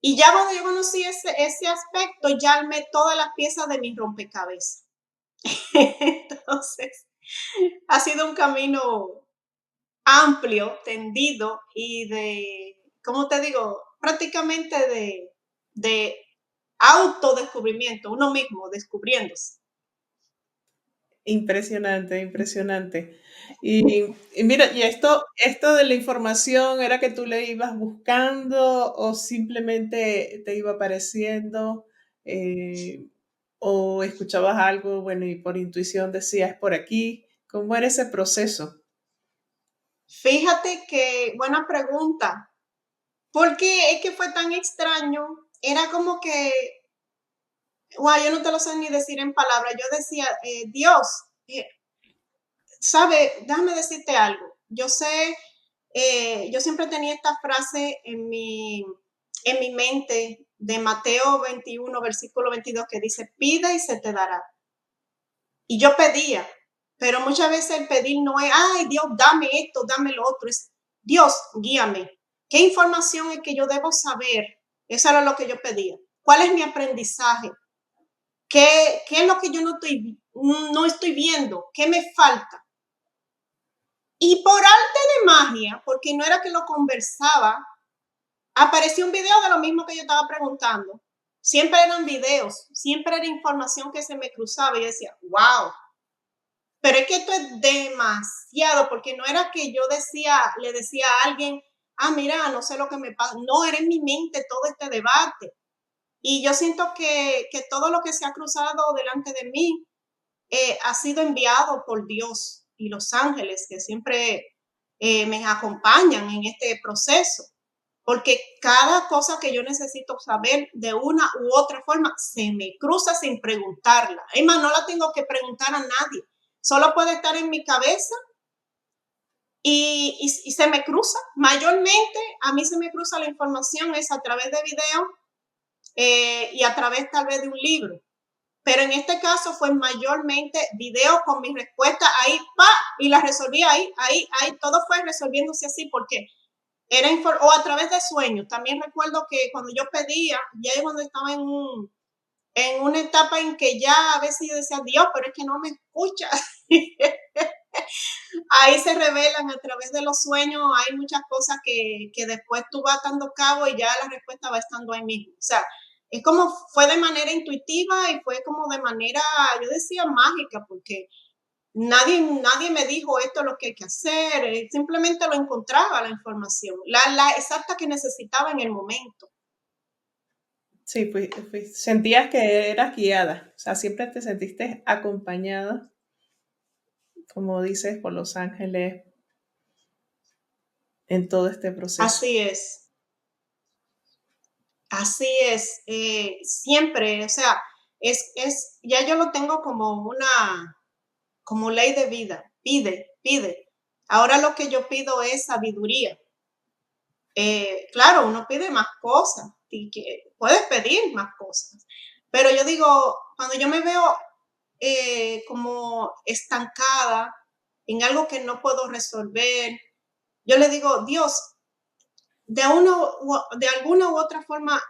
Y ya cuando yo conocí ese aspecto, ya armé todas las piezas de mi rompecabezas. Entonces, ha sido un camino amplio, tendido y ¿cómo te digo? Prácticamente de autodescubrimiento, uno mismo descubriéndose. Impresionante, impresionante. Y mira, y esto de la información, ¿era que tú le ibas buscando o simplemente te iba apareciendo? eh, o escuchabas algo, bueno, y por intuición decías por aquí. ¿Cómo era ese proceso? Fíjate que, buena pregunta. ¿Por qué es que fue tan extraño? Era como que, wow, yo no te lo sé ni decir en palabras. Yo decía, Dios, eh, sabe, déjame decirte algo. Yo sé, yo siempre tenía esta frase en mi mente de Mateo 21, versículo 22, que dice, pide y se te dará. Y yo pedía, pero muchas veces el pedir no es, ay, Dios, dame esto, dame lo otro. Es, Dios, guíame. ¿Qué información es que yo debo saber? Eso era lo que yo pedía. ¿Cuál es mi aprendizaje? ¿Qué es lo que yo no estoy viendo? ¿Qué me falta? Y por arte de magia, porque no era que lo conversaba, apareció un video de lo mismo que yo estaba preguntando. Siempre eran videos, siempre era información que se me cruzaba y yo decía, wow. Pero es que esto es demasiado, porque no era que yo le decía a alguien, ah, mira, no sé lo que me pasa. No, era en mi mente todo este debate. Y yo siento que todo lo que se ha cruzado delante de mí ha sido enviado por Dios y los ángeles que siempre me acompañan en este proceso. Porque cada cosa que yo necesito saber de una u otra forma se me cruza sin preguntarla. Es más, no la tengo que preguntar a nadie. Solo puede estar en mi cabeza y se me cruza. Mayormente a mí se me cruza la información es a través de video y a través tal vez de un libro. Pero en este caso fue mayormente video con mi respuesta ahí, pa, y la resolví ahí, todo fue resolviéndose así porque o a través de sueños. También recuerdo que cuando yo pedía, ya cuando estaba en una etapa en que ya a veces yo decía, Dios, pero es que no me escuchas. Ahí se revelan a través de los sueños, hay muchas cosas que después tú vas dando cabo y ya la respuesta va estando ahí mismo. O sea, es como fue de manera intuitiva y fue como de manera, yo decía mágica, porque nadie me dijo esto es lo que hay que hacer, simplemente lo encontraba la información, la exacta que necesitaba en el momento. Sí, sentías que eras guiada, o sea, siempre te sentiste acompañada, como dices, por los ángeles en todo este proceso. Así es, así es, siempre, o sea, ya yo lo tengo como ley de vida, pide. Ahora lo que yo pido es sabiduría. Claro, uno pide más cosas y que puedes pedir más cosas, pero yo digo, cuando yo me veo como estancada en algo que no puedo resolver, yo le digo, Dios, de alguna u otra forma,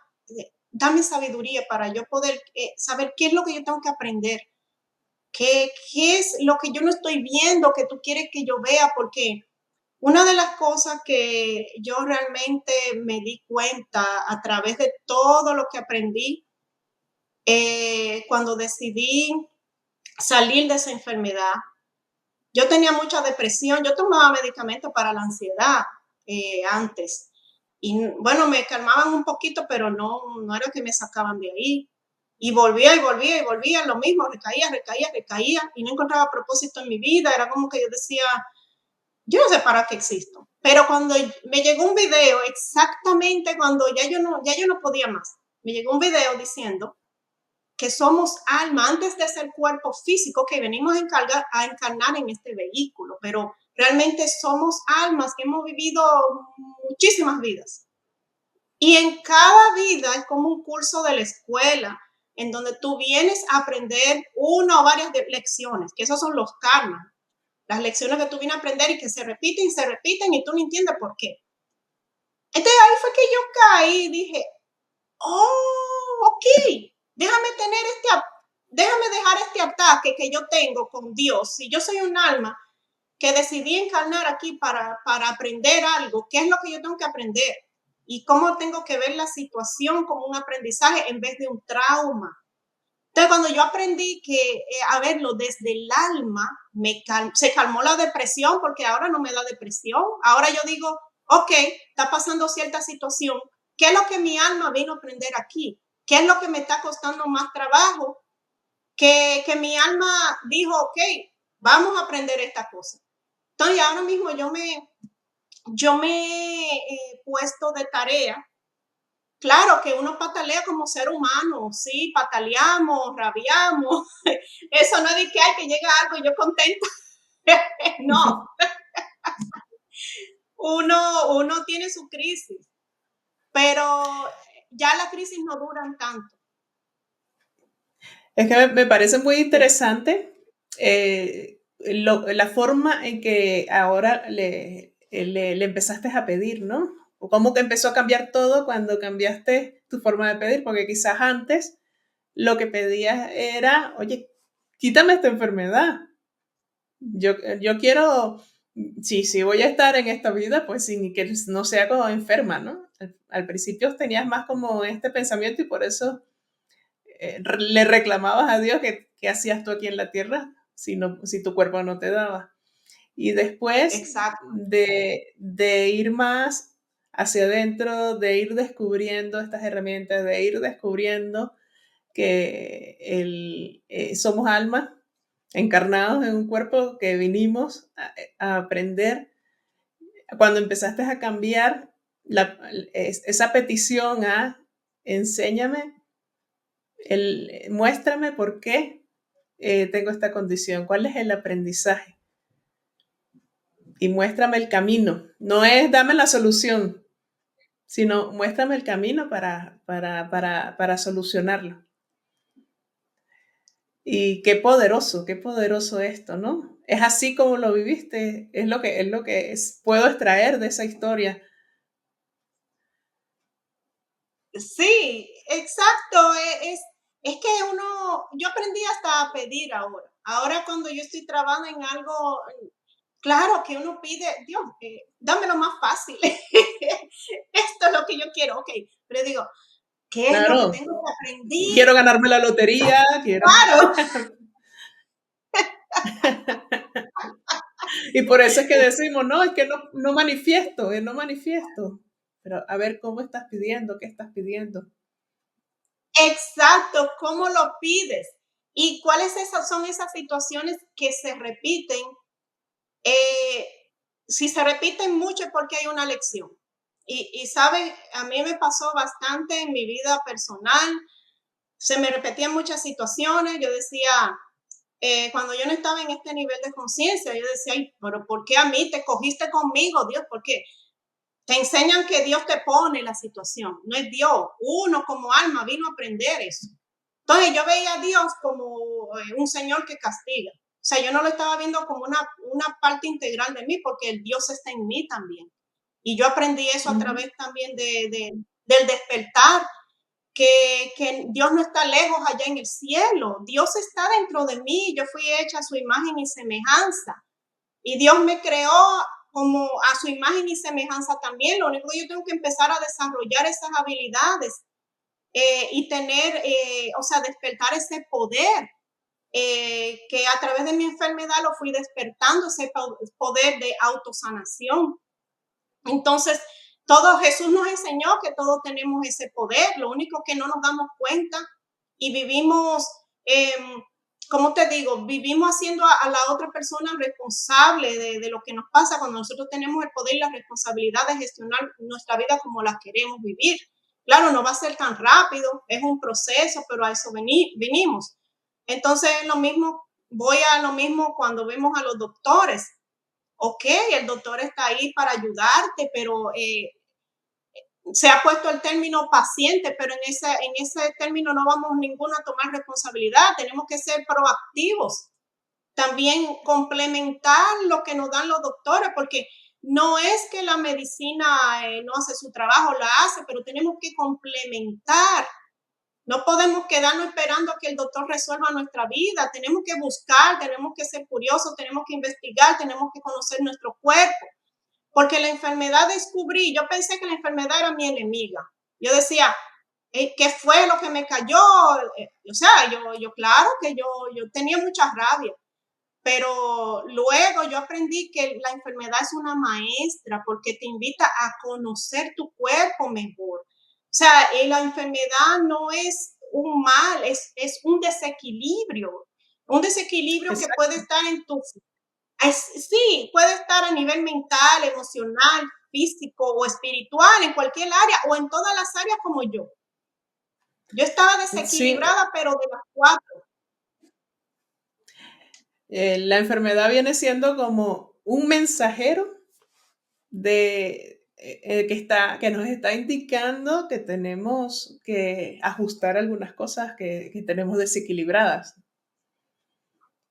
dame sabiduría para yo poder saber qué es lo que yo tengo que aprender, qué es lo que yo no estoy viendo que tú quieres que yo vea, porque una de las cosas que yo realmente me di cuenta a través de todo lo que aprendí cuando decidí salir de esa enfermedad, yo tenía mucha depresión, yo tomaba medicamentos para la ansiedad antes y bueno, me calmaban un poquito, pero no era que me sacaban de ahí. Y volvía, lo mismo, recaía y no encontraba propósito en mi vida, era como que yo decía, yo no sé para qué existo. Pero cuando me llegó un video, exactamente cuando ya yo no podía más, me llegó un video diciendo que somos alma antes de ser cuerpo físico que venimos a encarnar en este vehículo, pero realmente somos almas que hemos vivido muchísimas vidas. Y en cada vida es como un curso de la escuela, en donde tú vienes a aprender una o varias lecciones, que esos son los karmas, las lecciones que tú vienes a aprender y que se repiten y tú no entiendes por qué. Entonces ahí fue que yo caí y dije, ok, déjame tener déjame dejar este ataque que yo tengo con Dios. Si yo soy un alma que decidí encarnar aquí para aprender algo, ¿qué es lo que yo tengo que aprender? Y cómo tengo que ver la situación como un aprendizaje en vez de un trauma. Entonces, cuando yo aprendí a verlo desde el alma, se calmó la depresión, porque ahora no me da depresión. Ahora yo digo, ok, está pasando cierta situación. ¿Qué es lo que mi alma vino a aprender aquí? ¿Qué es lo que me está costando más trabajo? Que mi alma dijo, ok, vamos a aprender esta cosa. Entonces, ahora mismo yo me he puesto de tarea. Claro que uno patalea como ser humano, sí, pataleamos, rabiamos. Eso no es de que hay que llega algo y yo contenta. No, uno tiene su crisis, pero ya las crisis no duran tanto. Es que me parece muy interesante la forma en que ahora le empezaste a pedir, ¿no? O cómo que empezó a cambiar todo cuando cambiaste tu forma de pedir, porque quizás antes lo que pedías era, oye, quítame esta enfermedad. Yo quiero, si voy a estar en esta vida, pues sin que no sea como enferma, ¿no? Al principio tenías más como este pensamiento y por eso le reclamabas a Dios que qué hacías tú aquí en la tierra si tu cuerpo no te daba. Y después Exacto. de ir más hacia adentro, de ir descubriendo estas herramientas, de ir descubriendo que somos almas encarnados en un cuerpo que vinimos a aprender. Cuando empezaste a cambiar esa petición a enséñame, muéstrame por qué tengo esta condición, cuál es el aprendizaje y muéstrame el camino. No es dame la solución, sino muéstrame el camino para solucionarlo. Y qué poderoso esto, ¿no? Es así como lo viviste, puedo extraer de esa historia. Sí, exacto. Es que yo aprendí hasta a pedir ahora. Ahora cuando yo estoy trabajando en algo, claro que uno pide, Dios, dame lo más fácil. Esto es lo que yo quiero, ok. Pero digo, ¿qué es lo que Claro, tengo que aprender? quiero ganarme la lotería, quiero. Claro, Y por eso es que decimos, no, es que no manifiesto, no manifiesto. Pero a ver, ¿cómo estás pidiendo? ¿Qué estás pidiendo? exacto, ¿cómo lo pides? ¿Y son esas situaciones que se repiten? Eh, si se repiten mucho es porque hay una lección. ¿Saben? A mí me pasó bastante en mi vida personal. Se me repetían muchas situaciones. Yo decía, cuando yo no estaba en este nivel de conciencia, yo decía, ay, pero ¿por qué a mí te cogiste conmigo, Dios? ¿Por qué? Te enseñan que Dios te pone la situación, no es Dios. Uno como alma vino a aprender eso. Entonces yo veía a Dios como un Señor que castiga. O sea, yo no lo estaba viendo como una parte integral de mí, porque el Dios está en mí también. Y yo aprendí eso a través también del despertar, que Dios no está lejos allá en el cielo. Dios está dentro de mí. Yo fui hecha a su imagen y semejanza. Y Dios me creó como a su imagen y semejanza también. Lo único que yo tengo que empezar a desarrollar esas habilidades y tener, o sea, despertar ese poder que a través de mi enfermedad lo fui despertando, ese poder de autosanación. Entonces, Jesús nos enseñó que todos tenemos ese poder, lo único que no nos damos cuenta y vivimos, ¿cómo te digo? Vivimos haciendo a la otra persona responsable de lo que nos pasa cuando nosotros tenemos el poder y la responsabilidad de gestionar nuestra vida como la queremos vivir. Claro, no va a ser tan rápido, es un proceso, pero a eso venimos. Entonces, voy a lo mismo cuando vemos a los doctores. Ok, el doctor está ahí para ayudarte, pero se ha puesto el término paciente, pero en ese término no vamos ninguno a tomar responsabilidad, tenemos que ser proactivos. También complementar lo que nos dan los doctores, porque no es que la medicina no hace su trabajo, la hace, pero tenemos que complementar. No podemos quedarnos esperando que el doctor resuelva nuestra vida. Tenemos que buscar, tenemos que ser curiosos, tenemos que investigar, tenemos que conocer nuestro cuerpo. Porque la enfermedad descubrí, yo pensé que la enfermedad era mi enemiga. Yo decía, ¿qué fue lo que me cayó? O sea, yo claro que yo tenía mucha rabia. Pero luego yo aprendí que la enfermedad es una maestra porque te invita a conocer tu cuerpo mejor. O sea, la enfermedad no es un mal, es un desequilibrio. Un desequilibrio que puede Exacto. estar en tu... sí, puede estar a nivel mental, emocional, físico o espiritual, en cualquier área o en todas las áreas como yo. Yo estaba Sí, desequilibrada, pero de las cuatro. la enfermedad viene siendo como un mensajero que nos está indicando que tenemos que ajustar algunas cosas que tenemos desequilibradas.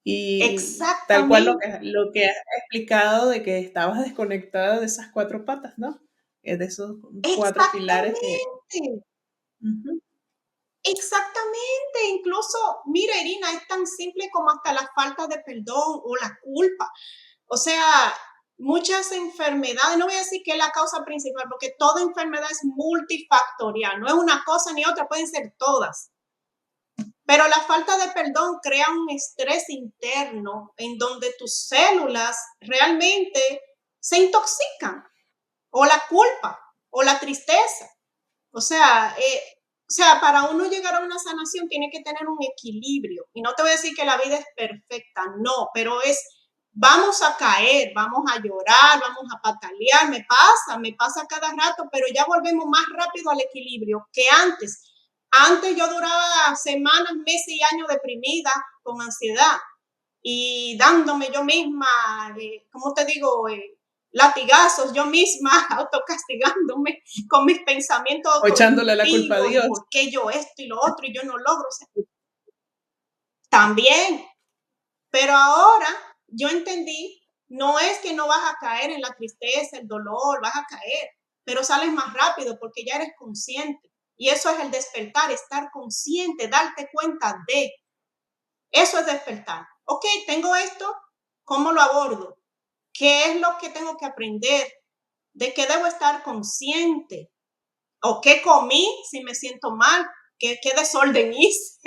Y tal cual Exactamente. lo que has explicado de que estabas desconectada de esas cuatro patas, ¿no? De esos cuatro pilares que... Exactamente. Ujú. Exactamente, incluso, mira, Irina, es tan simple como hasta la falta de perdón o la culpa. O sea, muchas enfermedades, no voy a decir que es la causa principal, porque toda enfermedad es multifactorial, no es una cosa ni otra, pueden ser todas. Pero la falta de perdón crea un estrés interno en donde tus células realmente se intoxican, o la culpa, o la tristeza. O sea, para uno llegar a una sanación tiene que tener un equilibrio. Y no te voy a decir que la vida es perfecta, no, pero vamos a caer, vamos a llorar, vamos a patalear, me pasa cada rato, pero ya volvemos más rápido al equilibrio que antes. Antes yo duraba semanas, meses y años deprimida con ansiedad y dándome yo misma, ¿cómo te digo? Latigazos yo misma, autocastigándome con mis pensamientos O echándole la culpa a autodestructivos y Dios. por qué yo esto y lo otro y yo no logro. O sea, también, pero ahora yo entendí, no es que no vas a caer en la tristeza, el dolor, vas a caer, pero sales más rápido porque ya eres consciente. Y eso es el despertar, estar consciente, darte cuenta de. Eso es despertar. Ok, tengo esto, ¿cómo lo abordo? ¿Qué es lo que tengo que aprender? ¿De qué debo estar consciente? ¿O qué comí si me siento mal? ¿Qué desorden hice?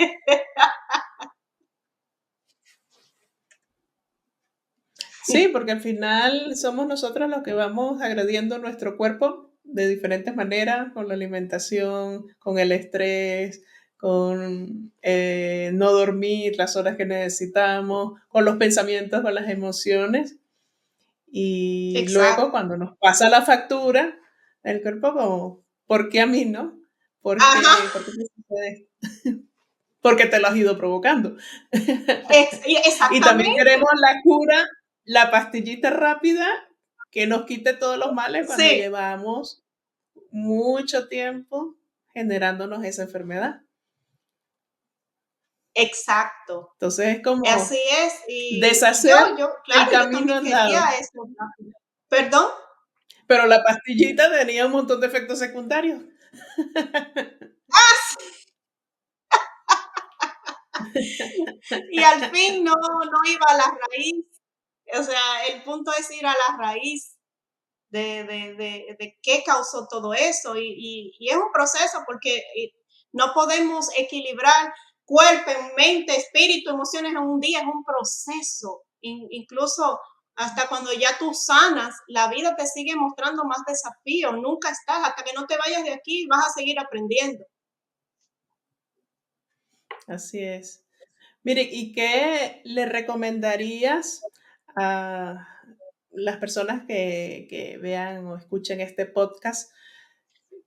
Sí, porque al final somos nosotros los que vamos agrediendo nuestro cuerpo de diferentes maneras, con la alimentación, con el estrés, con no dormir las horas que necesitamos, con los pensamientos, con las emociones. Y luego Exacto. cuando nos pasa la factura, el cuerpo como, ¿por qué a mí no? Ajá, Por qué me sucede? Porque te lo has ido provocando. Y también exactamente. queremos la cura, la pastillita rápida que nos quite todos los males cuando Sí, llevamos mucho tiempo generándonos esa enfermedad. exacto. Entonces es como Así es. Y deshacer el claro, yo camino también andado. quería eso. Perdón. Pero la pastillita tenía un montón de efectos secundarios. Y al fin no iba a la raíz. O sea, el punto es ir a la raíz de qué causó todo eso. Y es un proceso porque no podemos equilibrar cuerpo, mente, espíritu, emociones en un día, es un proceso. Incluso hasta cuando ya tú sanas, la vida te sigue mostrando más desafíos, nunca estás, hasta que no te vayas de aquí, vas a seguir aprendiendo. Así es. Mire, ¿y qué le recomendarías a las personas que vean o escuchen este podcast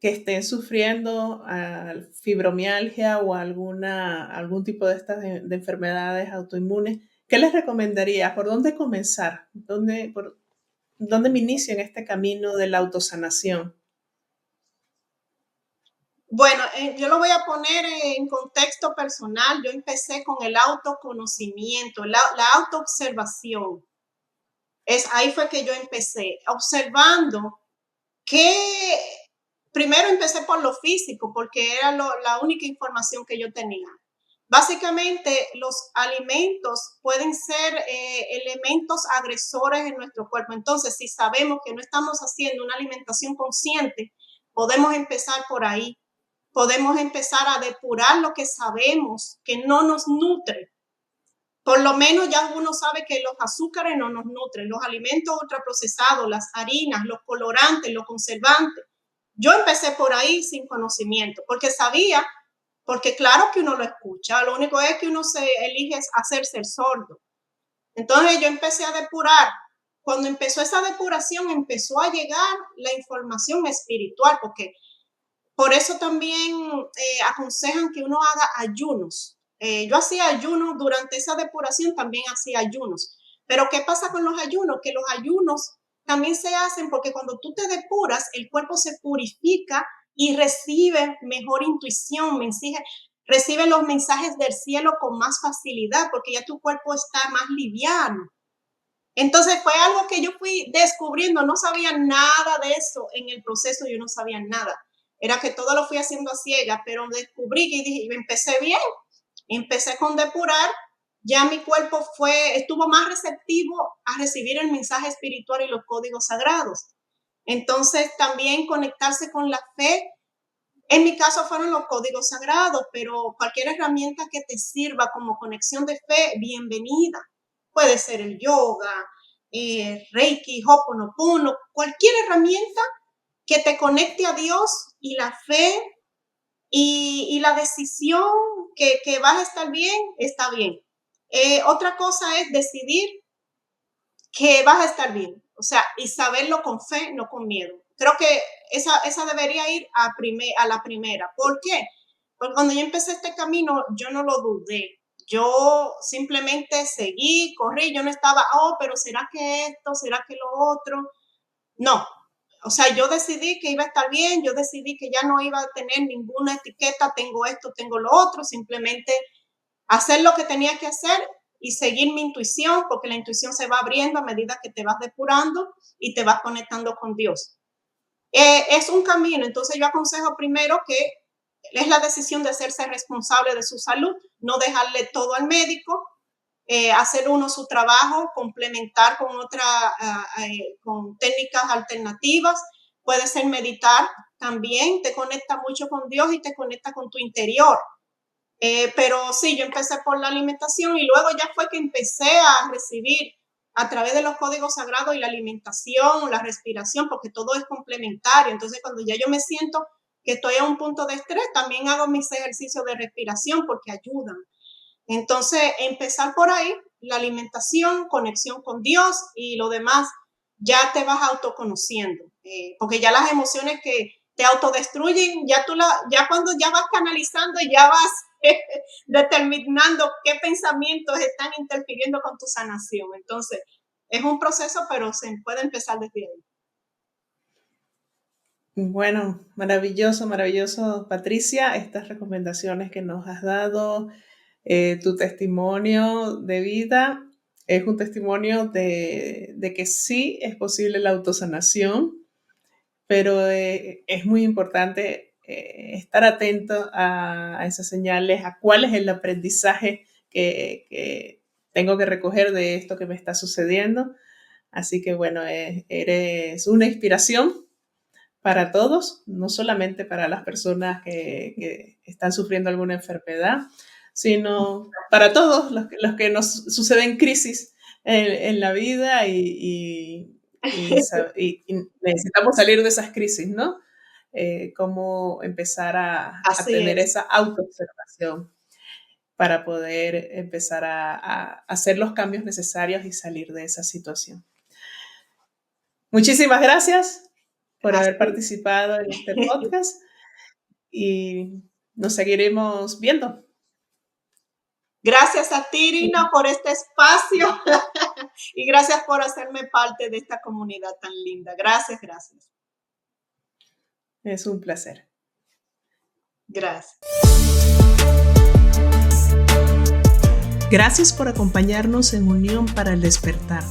que estén sufriendo fibromialgia o algún tipo de estas de enfermedades autoinmunes? ¿Qué les recomendaría? ¿Por dónde comenzar? ¿Dónde me inicio en este camino de la autosanación? Bueno, yo lo voy a poner en contexto personal. Yo empecé con el autoconocimiento, la autoobservación. Ahí fue que yo empecé, observando que primero empecé por lo físico, porque era la única información que yo tenía. Básicamente, los alimentos pueden ser elementos agresores en nuestro cuerpo. Entonces, si sabemos que no estamos haciendo una alimentación consciente, podemos empezar por ahí. Podemos empezar a depurar lo que sabemos que no nos nutre. Por lo menos ya uno sabe que los azúcares no nos nutren, los alimentos ultraprocesados, las harinas, los colorantes, los conservantes. Yo empecé por ahí sin conocimiento, porque claro que uno lo escucha, lo único es que uno se elige hacerse el sordo. Entonces yo empecé a depurar. Cuando empezó esa depuración, empezó a llegar la información espiritual, porque por eso también aconsejan que uno haga ayunos. Yo hacía ayunos durante esa depuración, también hacía ayunos. Pero ¿qué pasa con los ayunos? Que los ayunos también se hacen porque cuando tú te depuras, el cuerpo se purifica y recibe mejor intuición, recibe los mensajes del cielo con más facilidad porque ya tu cuerpo está más liviano. Entonces fue algo que yo fui descubriendo, no sabía nada de eso en el proceso, yo no sabía nada. Era que todo lo fui haciendo a ciegas, pero descubrí que dije, empecé bien, empecé con depurar, ya mi cuerpo estuvo más receptivo a recibir el mensaje espiritual y los códigos sagrados. Entonces también conectarse con la fe, en mi caso fueron los códigos sagrados, pero cualquier herramienta que te sirva como conexión de fe, bienvenida. Puede ser el yoga, Reiki, Ho'oponopono, cualquier herramienta que te conecte a Dios y la fe y la decisión que vas a estar bien, está bien. Otra cosa es decidir que vas a estar bien, o sea, y saberlo con fe, no con miedo. Creo que esa debería ir a la primera. ¿Por qué? Porque cuando yo empecé este camino, yo no lo dudé. Yo simplemente seguí, corrí, yo no estaba, pero ¿será que esto? ¿Será que lo otro? No, o sea, yo decidí que iba a estar bien, yo decidí que ya no iba a tener ninguna etiqueta, tengo esto, tengo lo otro, simplemente hacer lo que tenía que hacer y seguir mi intuición, porque la intuición se va abriendo a medida que te vas depurando y te vas conectando con Dios. Es un camino, entonces yo aconsejo primero que es la decisión de hacerse responsable de su salud, no dejarle todo al médico, hacer uno su trabajo, complementar con técnicas alternativas. Puede ser meditar también, te conecta mucho con Dios y te conecta con tu interior. Pero sí, yo empecé por la alimentación y luego ya fue que empecé a recibir a través de los códigos sagrados y la alimentación, la respiración, porque todo es complementario. Entonces, cuando ya yo me siento que estoy a un punto de estrés, también hago mis ejercicios de respiración porque ayudan. Entonces, empezar por ahí, la alimentación, conexión con Dios y lo demás, ya te vas autoconociendo, porque ya las emociones que te autodestruyen, ya cuando ya vas canalizando, ya vas determinando qué pensamientos están interfiriendo con tu sanación. Entonces, es un proceso, pero se puede empezar desde ahí. Bueno, maravilloso, maravilloso, Patricia, estas recomendaciones que nos has dado, tu testimonio de vida es un testimonio de que sí es posible la autosanación, pero es muy importante estar atento a esas señales, a cuál es el aprendizaje que tengo que recoger de esto que me está sucediendo. Así que bueno, eres una inspiración para todos, no solamente para las personas que están sufriendo alguna enfermedad, sino para todos los que nos suceden crisis en la vida y necesitamos salir de esas crisis, ¿no? Cómo empezar a tener esa autoobservación para poder empezar a hacer los cambios necesarios y salir de esa situación. Muchísimas gracias por haber participado en este podcast y nos seguiremos viendo. Gracias a ti, Irina, por este espacio y gracias por hacerme parte de esta comunidad tan linda. Gracias, gracias. Es un placer. Gracias. Gracias por acompañarnos en Unión para el Despertar.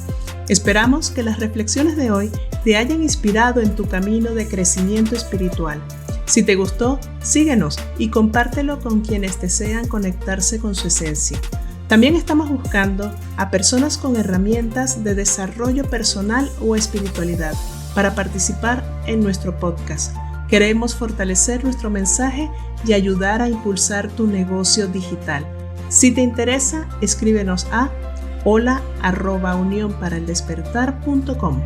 Esperamos que las reflexiones de hoy te hayan inspirado en tu camino de crecimiento espiritual. Si te gustó, síguenos y compártelo con quienes desean conectarse con su esencia. También estamos buscando a personas con herramientas de desarrollo personal o espiritualidad para participar en nuestro podcast. Queremos fortalecer nuestro mensaje y ayudar a impulsar tu negocio digital. Si te interesa, escríbenos a hola@unionparaldespertar.com.